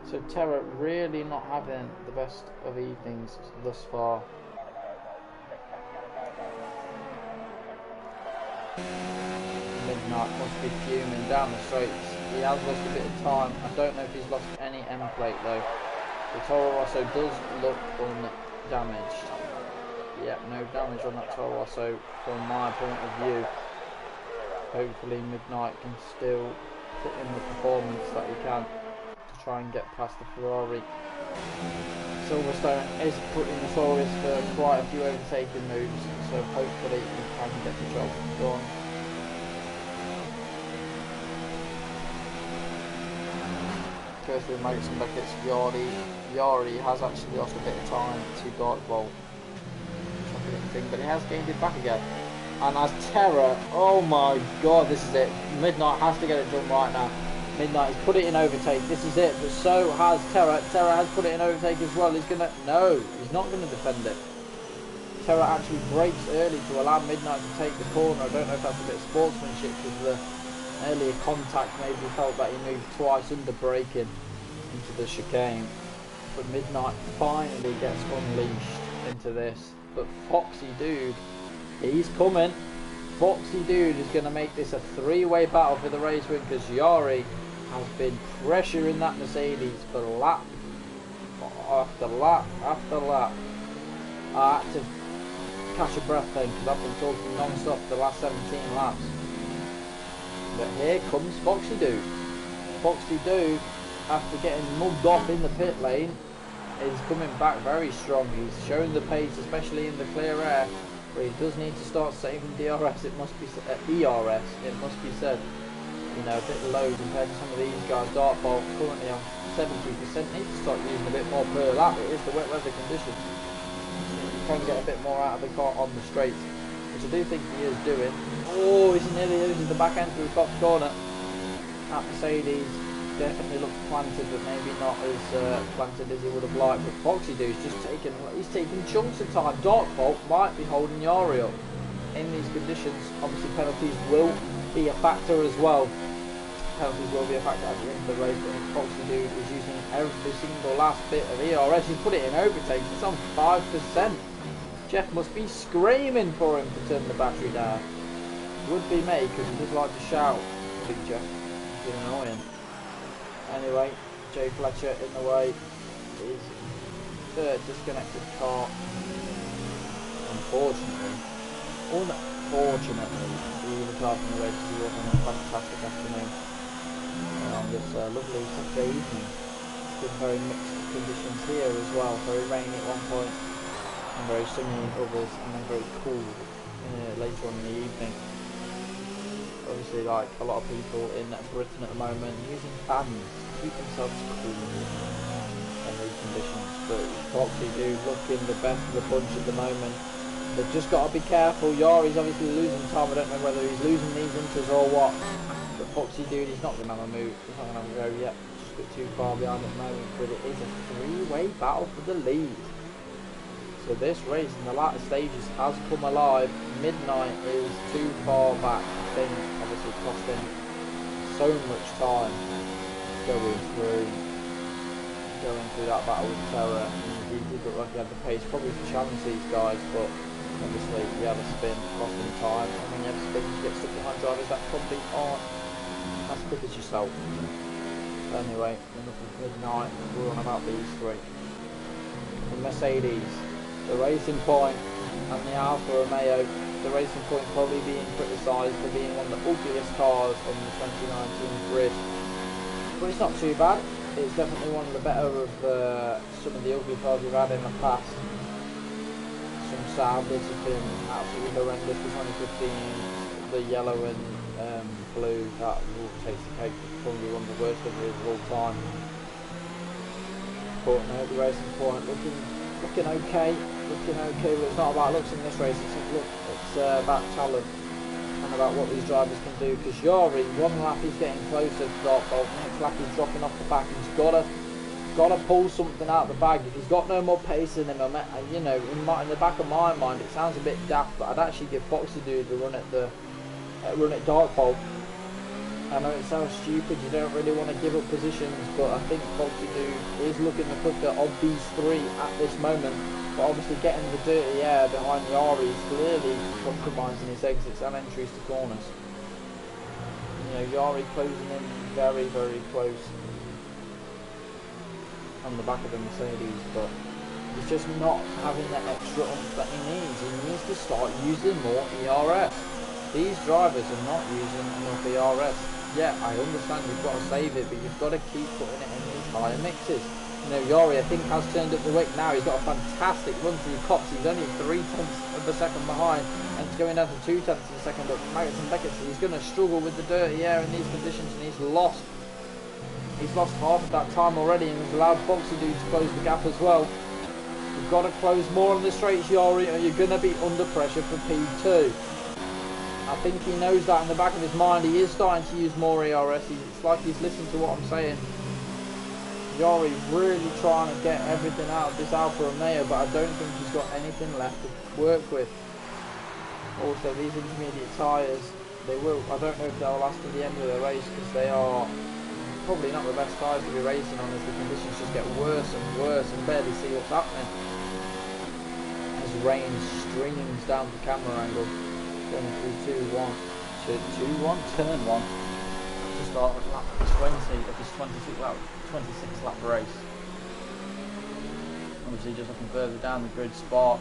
So Terra really not having the best of evenings thus far. Midnight must be fuming down the straights. He has lost a bit of time. I don't know if he's lost any end plate though. The Toro Rosso does look undamaged. Yeah, no damage on that Toro Rosso from my point of view. Hopefully Midnight can still put in the performance that he can to try and get past the Ferrari. Silverstone is putting the Taurus for quite a few overtaking moves, so hopefully he can get the job done. Goes through Madison Beckett's Yardy. Yardy has actually lost a bit of time to Dark Bolt. Thing, but he has gained it back again. And as Terra, oh my god, this is it. Midnight has to get it done right now. Midnight has put it in overtake. This is it. But so has Terra. Terra has put it in overtake as well. He's gonna he's not gonna defend it. Terra actually brakes early to allow Midnight to take the corner. I don't know if that's a bit of sportsmanship with the earlier contact maybe felt that he moved twice under braking into the chicane, but Midnight finally gets unleashed into this. But Foxy Dude, he's coming. Foxy Dude is going to make this a three-way battle for the race win, because Yari has been pressuring that Mercedes for lap after lap after lap. I had to catch a breath then, because I've been talking non-stop the last 17 laps. But here comes Foxy Dude. Foxy Dude, after getting mugged off in the pit lane, is coming back very strong. He's showing the pace, especially in the clear air, where he does need to start saving DRS. It must be ERS. It must be said. You know, a bit low compared to some of these guys. Dartbolt currently on 70%. Needs to start using a bit more per lap. It is the wet weather conditions. You can get a bit more out of the car on the straights, which I do think he is doing. Oh, he's nearly losing the back end through the top corner. That Mercedes definitely looks planted, but maybe not as planted as he would have liked. But Foxy Dude's just taking chunks of time. Dartbolt might be holding Yari up in these conditions. Obviously penalties will be a factor as well. Penalties will be a factor at the end of the race, but Foxy Dude is using every single last bit of ERS. He's put it in overtakes. It's on 5%. Jeff must be screaming for him to turn the battery down. Would be me, because he does like to shout. Big Jeff. It's annoying. Anyway, Jay Fletcher in the way. His third disconnected car. Unfortunately, the car from the race is having a fantastic afternoon on this lovely Saturday evening. It's been very mixed conditions here as well. Very rainy at one point, and very sunny in others, and then very cool later on in the evening. Obviously, like a lot of people in Britain at the moment, using fans to keep themselves cool in these conditions. But Foxy Dude looking the best of the bunch at the moment. They've just got to be careful. Yari's obviously losing time. I don't know whether he's losing these inters or what. But Foxy Dude, he's not going to have a move. He's not going to have a go yet. Just a bit too far behind at the moment. But it is a three-way battle for the lead. So this race in the latter stages has come alive. Midnight is too far back. I think obviously costing so much time going through that battle with Terror. He did look like he had the pace probably to challenge these guys, but obviously he had a spin, costing time. And when you have a spin, you get stuck behind drivers that probably aren't as quick as yourself. Anyway, enough of Midnight. We're on about these three. The Mercedes, the Racing Point, and the Alfa Romeo. The Racing Point probably being criticised for being one of the ugliest cars on the 2019 grid, but it's not too bad. It's definitely one of the better of some of the ugly cars we've had in the past. Some Saubers have been absolutely horrendous for 2015. The yellow and blue, that will taste the cake. Probably one of the worst liveries of all time. But no, the Racing Point looking okay. But it's not about looks in this race. It's about talent and about what these drivers can do. Because Yari, one lap he's getting closer to Dartbolt, next lap he's dropping off the back. He's got to pull something out of the bag. If he's got no more pace in him, you know, in the back of my mind, it sounds a bit daft, but I'd actually give Foxy Dude the run at Dartbolt. I know it sounds stupid, you don't really want to give up positions, but I think Foxy Dude is looking the quicker of these three at this moment. But obviously getting the dirty air behind Yari is clearly compromising his exits and entries to corners. You know, Yari closing in very, very close on the back of the Mercedes, but he's just not having that extra oomph that he needs. He needs to start using more ERS. These drivers are not using enough ERS. Yeah, I understand you've got to save it, but you've got to keep putting it in these higher mixes. You know, Yari, I think, has turned up the wick now. He's got a fantastic run through Cops. He's only 3/10 of a second behind, and it's going down to 2/10 of a second. But Maggots and Beckett, he's going to struggle with the dirty air in these conditions, and he's lost half of that time already, and has allowed Foxy Dude to close the gap as well. You've got to close more on the straights, Yari, or you're going to be under pressure for P2. I think he knows that in the back of his mind. He is starting to use more ERS. It's like he's listening to what I'm saying. Yari really trying to get everything out of this Alfa Romeo, but I don't think he's got anything left to work with. Also, these intermediate tyres they will. I don't know if they'll last to the end of the race because they are probably not the best tyres to be racing on as the conditions just get worse and worse and barely see what's happening. As rain streams down the camera angle, going through 2-1, turn 1 to start at lap 20 of this 26 lap race. Obviously just looking further down the grid, Spark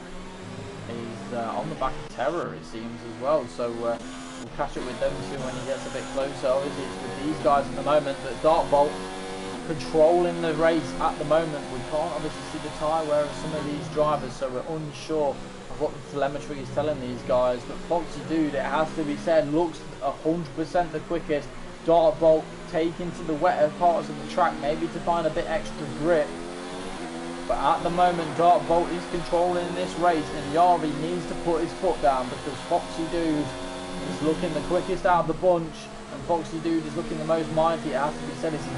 is on the back of Terror it seems as well, so we'll catch up with them soon when he gets a bit closer. Obviously it's with these guys at the moment, but Dartbolt controlling the race at the moment. We can't obviously see the tyre wear of some of these drivers, so we're unsure of what the telemetry is telling these guys, but Foxy Dude, it has to be said, looks 100% the quickest. Dartbolt taking to the wetter parts of the track maybe to find a bit extra grip. But at the moment, Dartbolt is controlling this race, and Yari needs to put his foot down because Foxy Dude is looking the quickest out of the bunch, and Foxy Dude is looking the most mighty. It has to be said as he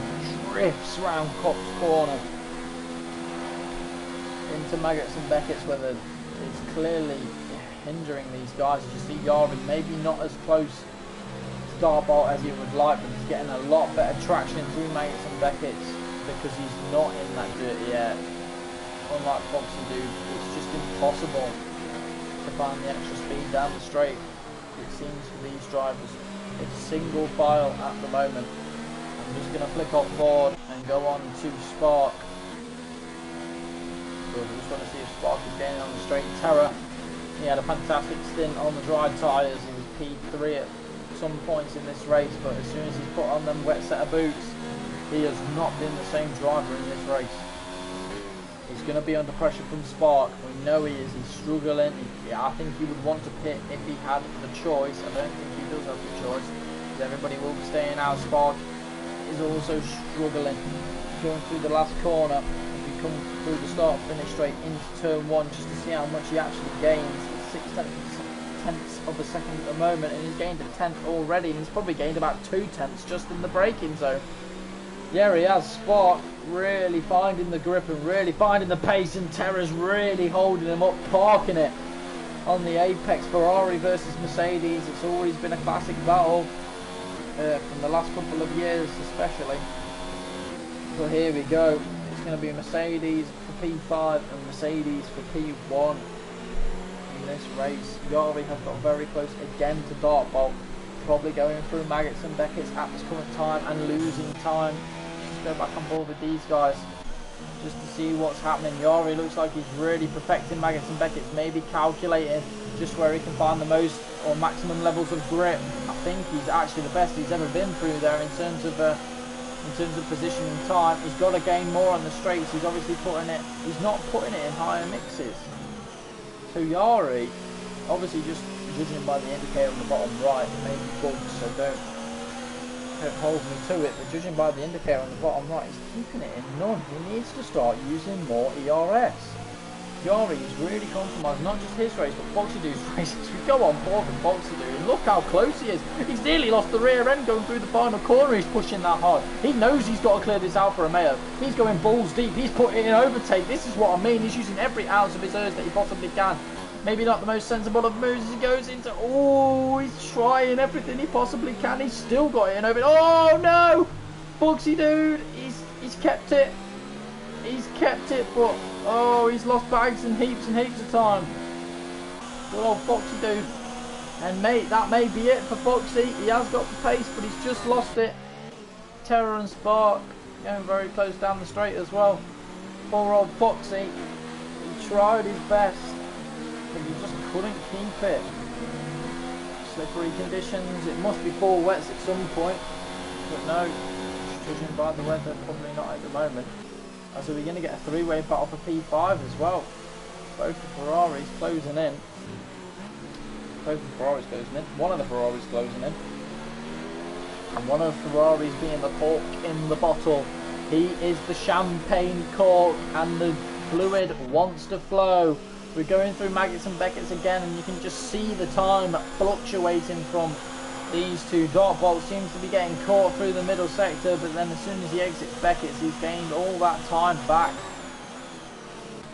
drifts round Cops Corner into Maggots and Beckett's, whether it's clearly hindering these guys. As you see, Yari maybe not as close to Dartbolt as he would like, but he's getting a lot better traction through Maggots and Beckett's because he's not in that dirty air. Unlike Foxy Dude, it's just impossible to find the extra speed down the straight. It seems for these drivers, it's single file at the moment. I'm just going to flick off Ford and go on to Spark. So I just want to see if Spark is getting on the straight. Terror, he had a fantastic stint on the dry tyres. He was P3 at some points in this race, but as soon as he's put on them wet set of boots, he has not been the same driver in this race. He's going to be under pressure from Spark. We know he is. He's struggling. I think he would want to pit if he had the choice. I don't think he does have the choice, because everybody will be staying out. Spark is also struggling going through the last corner as we come through the start finish straight into turn 1, just to see how much he actually gains. 6/10 of a second at the moment, and he's gained a tenth already, and he's probably gained about 2 tenths just in the braking zone. Yeah, he has. Spark really finding the grip and really finding the pace, and Terror's really holding him up, parking it on the apex. Ferrari versus Mercedes, it's always been a classic battle from the last couple of years especially. So here we go. It's going to be Mercedes for P5 and Mercedes for P1 in this race. Yari has got very close again to Dartbolt, probably going through Maggots and Beckett's at this current time and losing time. Go back on board with these guys just to see what's happening. Yari looks like he's really perfecting Maggots and Beckett's, maybe calculating just where he can find the most or maximum levels of grip. I think he's actually the best he's ever been through there in terms of position and time. He's got to gain more on the straights. He's obviously he's not putting it in higher mixes. So Yari, obviously just judging by the indicator on the bottom right, it may be bugs, so don't hold me to it, but judging by the indicator on the bottom right, he's keeping it in none. He needs to start using more ERS. Yari is really compromised, not just his race, but Foxy Dude's races. We go on board with Foxy Dude, and look how close he is. He's nearly lost the rear end going through the final corner. He's pushing that hard. He knows he's got to clear this Alfa Romeo. He's going balls deep. He's putting in overtake. This is what I mean. He's using every ounce of his urge that he possibly can. Maybe not the most sensible of moves as he goes into... Oh, he's trying everything he possibly can. He's still got it in over... Oh, no! Foxy Dude, he's kept it. He's kept it, but... Oh, he's lost bags and heaps of time. Good old Foxy Dude. And mate, that may be it for Foxy. He has got the pace, but he's just lost it. Terror and Spark going very close down the straight as well. Poor old Foxy. He tried his best, but he just couldn't keep it. Slippery conditions. It must be 4 wets at some point, but no, judging by the weather, probably not at the moment. So we're going to get a 3-way battle for P5 as well. Both the Ferraris closing in. Both the Ferraris closing in. One of the Ferraris closing in. And one of the Ferraris being the cork in the bottle. He is the champagne cork, and the fluid wants to flow. We're going through Maggots and Beckett's again, and you can just see the time fluctuating from these two. Dartbolt seems to be getting caught through the middle sector, but then as soon as he exits Beckett's, he's gained all that time back.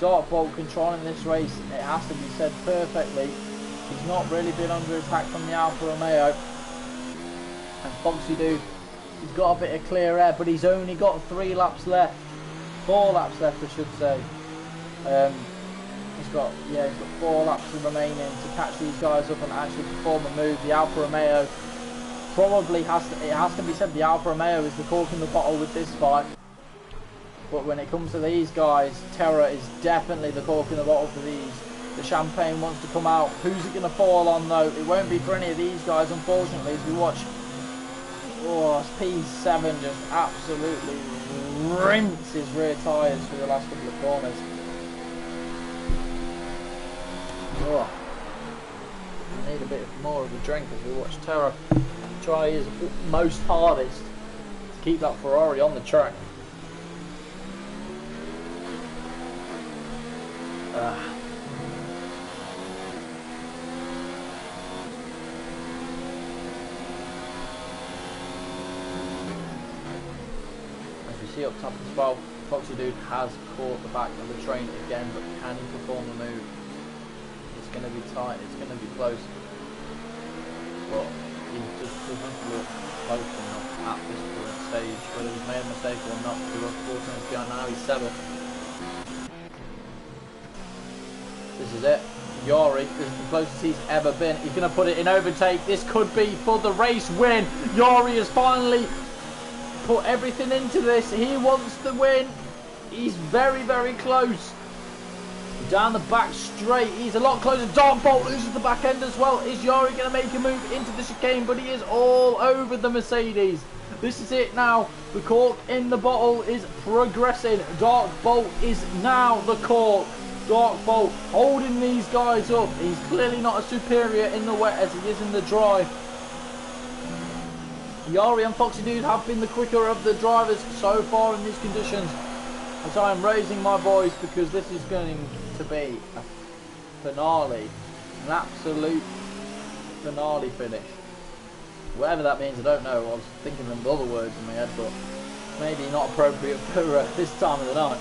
Dartbolt controlling this race, it has to be said, perfectly. He's not really been under attack from the Alfa Romeo. And Foxy Dude, he's got a bit of clear air, but he's only got 3 laps left. 4 laps left, I should say. He's got 4 laps remaining to catch these guys up and actually perform a move. The Alfa Romeo probably has to be said, the Alfa Romeo is the cork in the bottle with this fight. But when it comes to these guys, Terra is definitely the cork in the bottle for these. The champagne wants to come out. Who's it going to fall on though? It won't be for any of these guys, unfortunately, as we watch. Oh, P7 just absolutely rinse his rear tyres through the last couple of corners. Oh, I need a bit more of a drink as we watch Terra try his most hardest to keep that Ferrari on the track. As we see up top as well, Foxy Dude has caught the back of the train again, but can he perform the move? It's going to be tight, it's going to be close, but he just doesn't look close enough at this current stage. Whether he's made a mistake or not, we're 4 turns behind now, he's 7th. This is it. Yori, this is the closest he's ever been. He's going to put it in overtake. This could be for the race win. Yori has finally put everything into this. He wants the win. He's very, very close. Down the back straight. He's a lot closer. Dark Bolt loses the back end as well. Is Yori going to make a move into the chicane? But he is all over the Mercedes. This is it now. The cork in the bottle is progressing. Dark Bolt is now the cork. Dark Bolt holding these guys up. He's clearly not as superior in the wet as he is in the dry. Yori and Foxy Dude have been the quicker of the drivers so far in these conditions. As I am raising my voice because this is going to be a finale. An absolute finale finish. Whatever that means, I don't know. I was thinking of other words in my head, but maybe not appropriate for this time of the night.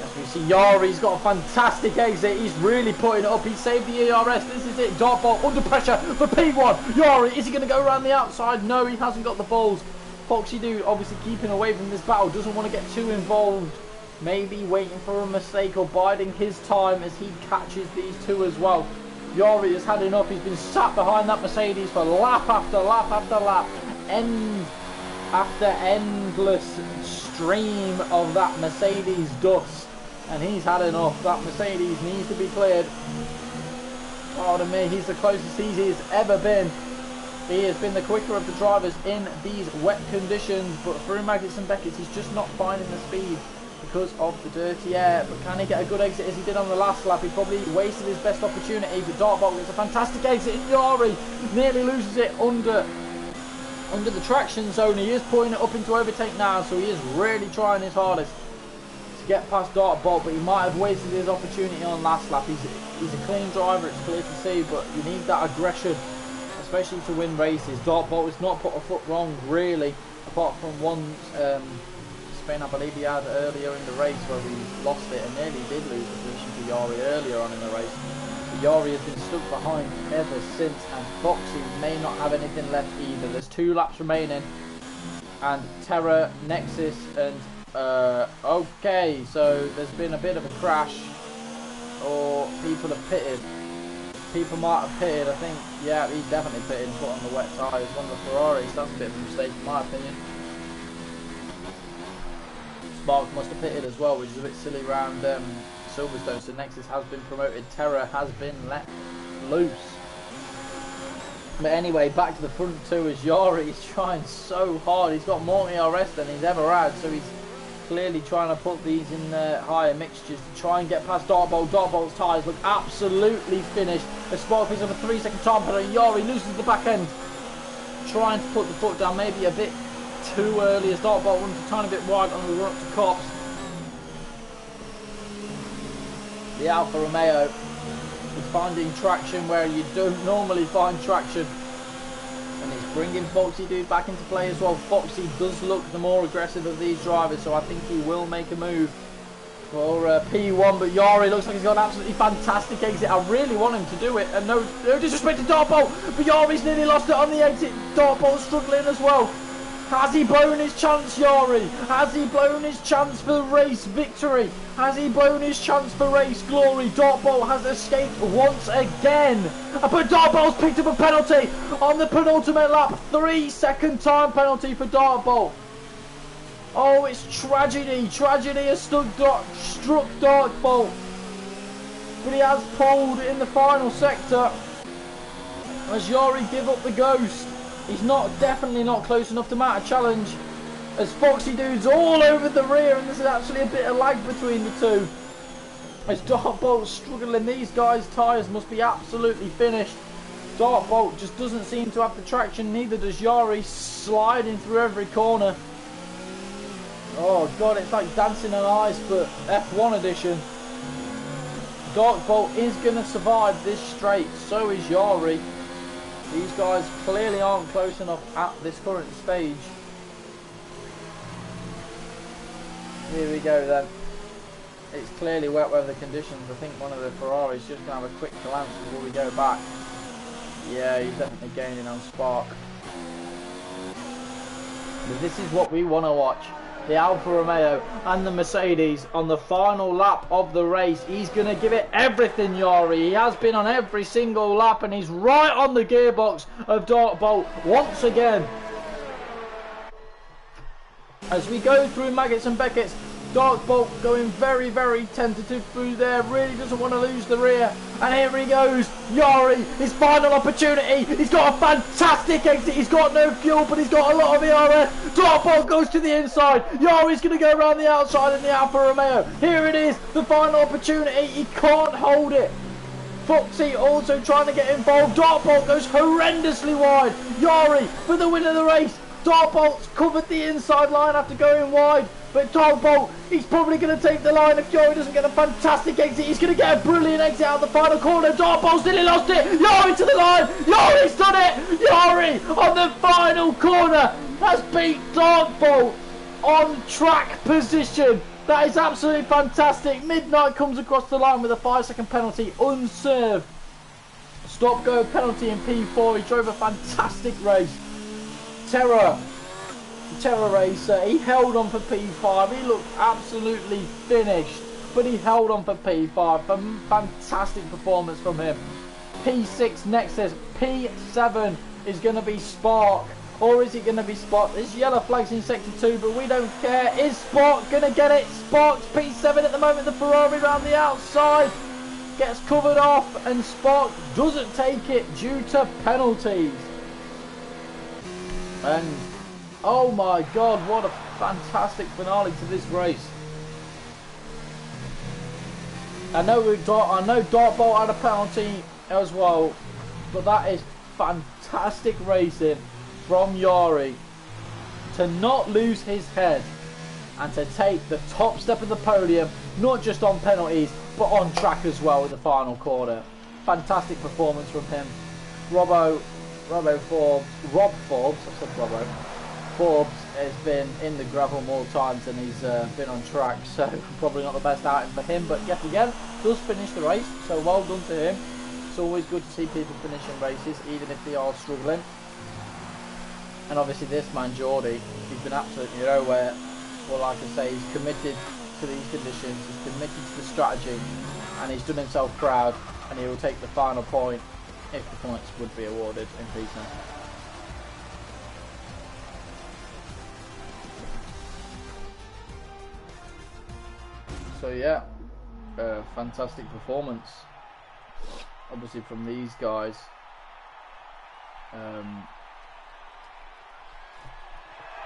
As we see Yori's got a fantastic exit. He's really putting it up. He saved the ERS. This is it. Dark Bolt under pressure for P1. Yori, is he going to go around the outside? No, he hasn't got the balls. Foxy Dude obviously keeping away from this battle. Doesn't want to get too involved. Maybe waiting for a mistake or biding his time as he catches these two as well. Yori has had enough. He's been sat behind that Mercedes for lap after lap after lap. End after endless stream of that Mercedes dust. And he's had enough. That Mercedes needs to be cleared. Pardon me, he's the closest he's ever been. He has been the quicker of the drivers in these wet conditions. But through Maggots and Beckett's, he's just not finding the speed because of the dirty air. But can he get a good exit as he did on the last lap? He probably wasted his best opportunity. But Dark Bolt gets a fantastic exit. And Yori nearly loses it under the traction zone. He is putting it up into overtake now. So he is really trying his hardest to get past Dark Bolt, but he might have wasted his opportunity on last lap. He's a clean driver, it's clear to see, but you need that aggression, especially to win races. Dark Bolt has not put a foot wrong, really, apart from one spin I believe he had earlier in the race where he lost it and nearly did lose the position to Yori earlier on in the race. But Yori has been stuck behind ever since, and Foxy may not have anything left either. There's 2 laps remaining, and Terra, Nexus, and okay, so there's been a bit of a crash, or people have pitted. People might have pitted, I think. Yeah, he's definitely pitted and put on the wet tyres. One of the Ferraris, that's a bit of a mistake in my opinion. Spark must have pitted as well, which is a bit silly round Silverstone. So Nexus has been promoted, Terra has been let loose. But anyway, back to the front two as Yori is trying so hard. He's got more ERS than he's ever had, so he's clearly trying to put these in higher mixtures to try and get past Dark Bolt. Dark Bolt's tyres look absolutely finished. The Spark is of a 3-second time, but Yori loses the back end. Trying to put the foot down maybe a bit too early as Dark Bolt runs a tiny bit wide on the run up to Cops. The Alfa Romeo is finding traction where you don't normally find traction. And he's bringing Foxy Dude back into play as well. Foxy does look the more aggressive of these drivers, so I think he will make a move for P1, but Yari looks like he's got an absolutely fantastic exit. I really want him to do it, and no disrespect to Dartbolt, but Yari's nearly lost it on the exit. Dartbolt's struggling as well. Has he blown his chance, Yari? Has he blown his chance for race victory? Has he blown his chance for race glory? Dartbolt has escaped once again. But Dartbolt's picked up a penalty on the penultimate lap. 3-second time penalty for Dartbolt. Oh, it's tragedy. Tragedy has struck Dartbolt. But he has pulled in the final sector as Yari give up the ghost. He's definitely not close enough to mount a challenge, as Foxy Dude's all over the rear, and there's actually a bit of lag between the two. As Dartbolt's struggling, these guys' tyres must be absolutely finished. Dartbolt just doesn't seem to have the traction, neither does Yari, sliding through every corner. Oh god, it's like dancing on ice, but F1 edition. Dartbolt is going to survive this straight, so is Yari. These guys clearly aren't close enough at this current stage. Here we go then. It's clearly wet weather conditions. I think one of the Ferraris just going to have a quick glance before we go back. Yeah, he's definitely gaining on spark. But this is what we want to watch. The Alfa Romeo and the Mercedes on the final lap of the race. He's going to give it everything, Yari. He has been on every single lap, and he's right on the gearbox of Dartbolt once again. As we go through Maggots and Beckett's, Dartbolt going very, very tentative through there. Really doesn't want to lose the rear. And here he goes. Yari, his final opportunity. He's got a fantastic exit. He's got no fuel, but he's got a lot of ERS. Dartbolt goes to the inside. Yari's going to go around the outside in the Alfa Romeo. Here it is. The final opportunity. He can't hold it. Foxy also trying to get involved. Dartbolt goes horrendously wide. Yari for the win of the race. Dartbolt's covered the inside line after going wide. But Dartbolt, he's probably going to take the line if Yari doesn't get a fantastic exit. He's going to get a brilliant exit out of the final corner. Dartbolt's nearly lost it. Yari to the line. Yari's done it. Yari on the final corner has beat Dartbolt on track position. That is absolutely fantastic. Midnight comes across the line with a 5-second penalty unserved. Stop-go penalty in P4. He drove a fantastic race. Terror racer, he held on for P5, he looked absolutely finished, but he held on for P5, fantastic performance from him. P6 next says P7 is going to be Spark, or is it going to be Spark? There's yellow flags in sector 2, but we don't care. Is Spark going to get it? Spark's P7 at the moment, the Ferrari around the outside gets covered off, and Spark doesn't take it due to penalties. And oh my god, what a fantastic finale to this race. I know Dartbolt had a penalty as well, but that is fantastic racing from Yari to not lose his head and to take the top step of the podium, not just on penalties but on track as well with the final corner. Fantastic performance from him. Rob Forbes, I said Robbo. Forbes has been in the gravel more times than he's been on track, so probably not the best outing for him, but yet again does finish the race, so well done to him. It's always good to see people finishing races even if they are struggling. And obviously this man Geordie, he's been absolutely nowhere. Well, like I say, he's committed to these conditions, he's committed to the strategy, and he's done himself proud, and he will take the final point if the points would be awarded in Pisa. So yeah, fantastic performance obviously from these guys.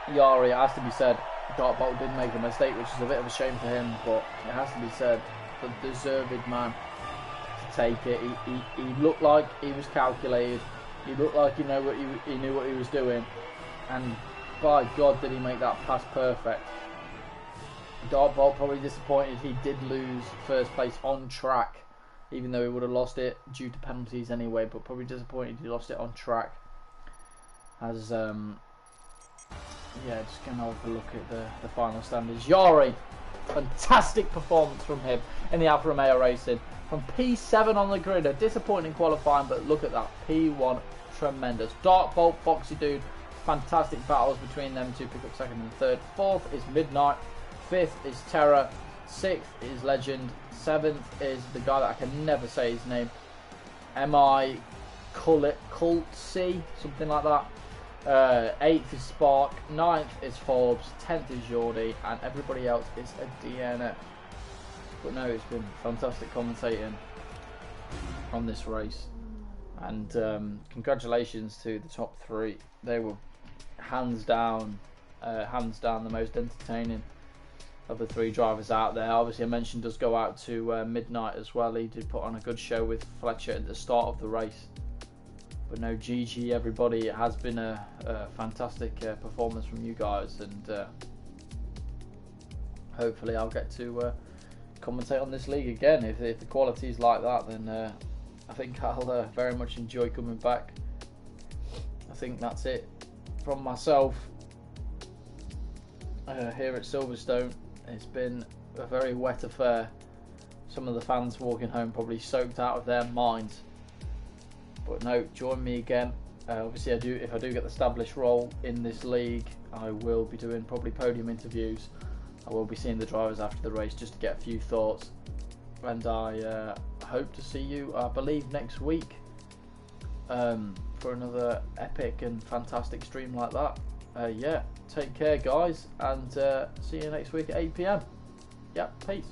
Yari, it has to be said, Dartbolt did make a mistake, which is a bit of a shame for him, but it has to be said, the deserved man to take it. He looked like he was calculated, he looked like he knew what he was doing, and by God did he make that pass perfect. Dartbolt probably disappointed he did lose first place on track, even though he would have lost it due to penalties anyway, but probably disappointed he lost it on track. As yeah, just going to have a look at the final standings. Yari Fantastic performance from him in the Alfa Romeo Racing. From P7 on the grid, a disappointing qualifying, but look at that, P1, tremendous. Dark Bolt, Foxy Dude, fantastic battles between them to pick up second and third. Fourth is Midnight, fifth is Terror, sixth is Legend, seventh is the guy that I can never say his name, M.I. Cultsy, something like that. 8th is Spark, 9th is Forbes, 10th is Jordy, and everybody else is a DNF. But no, it's been fantastic commentating on this race, and congratulations to the top 3. They were hands down the most entertaining of the 3 drivers out there. Obviously, I mentioned does go out to Midnight as well. He did put on a good show with Fletcher at the start of the race. But no, GG everybody. It has been a fantastic performance from you guys, and hopefully I'll get to commentate on this league again. If the quality is like that, then I think I'll very much enjoy coming back. I think that's it from myself here at Silverstone. It's been a very wet affair. Some of the fans walking home probably soaked out of their minds. But no, join me again. Obviously, if I do get the established role in this league, I will be doing probably podium interviews. I will be seeing the drivers after the race just to get a few thoughts. And I hope to see you, I believe, next week for another epic and fantastic stream like that. Yeah, take care, guys, and see you next week at 8 PM. Yeah, peace.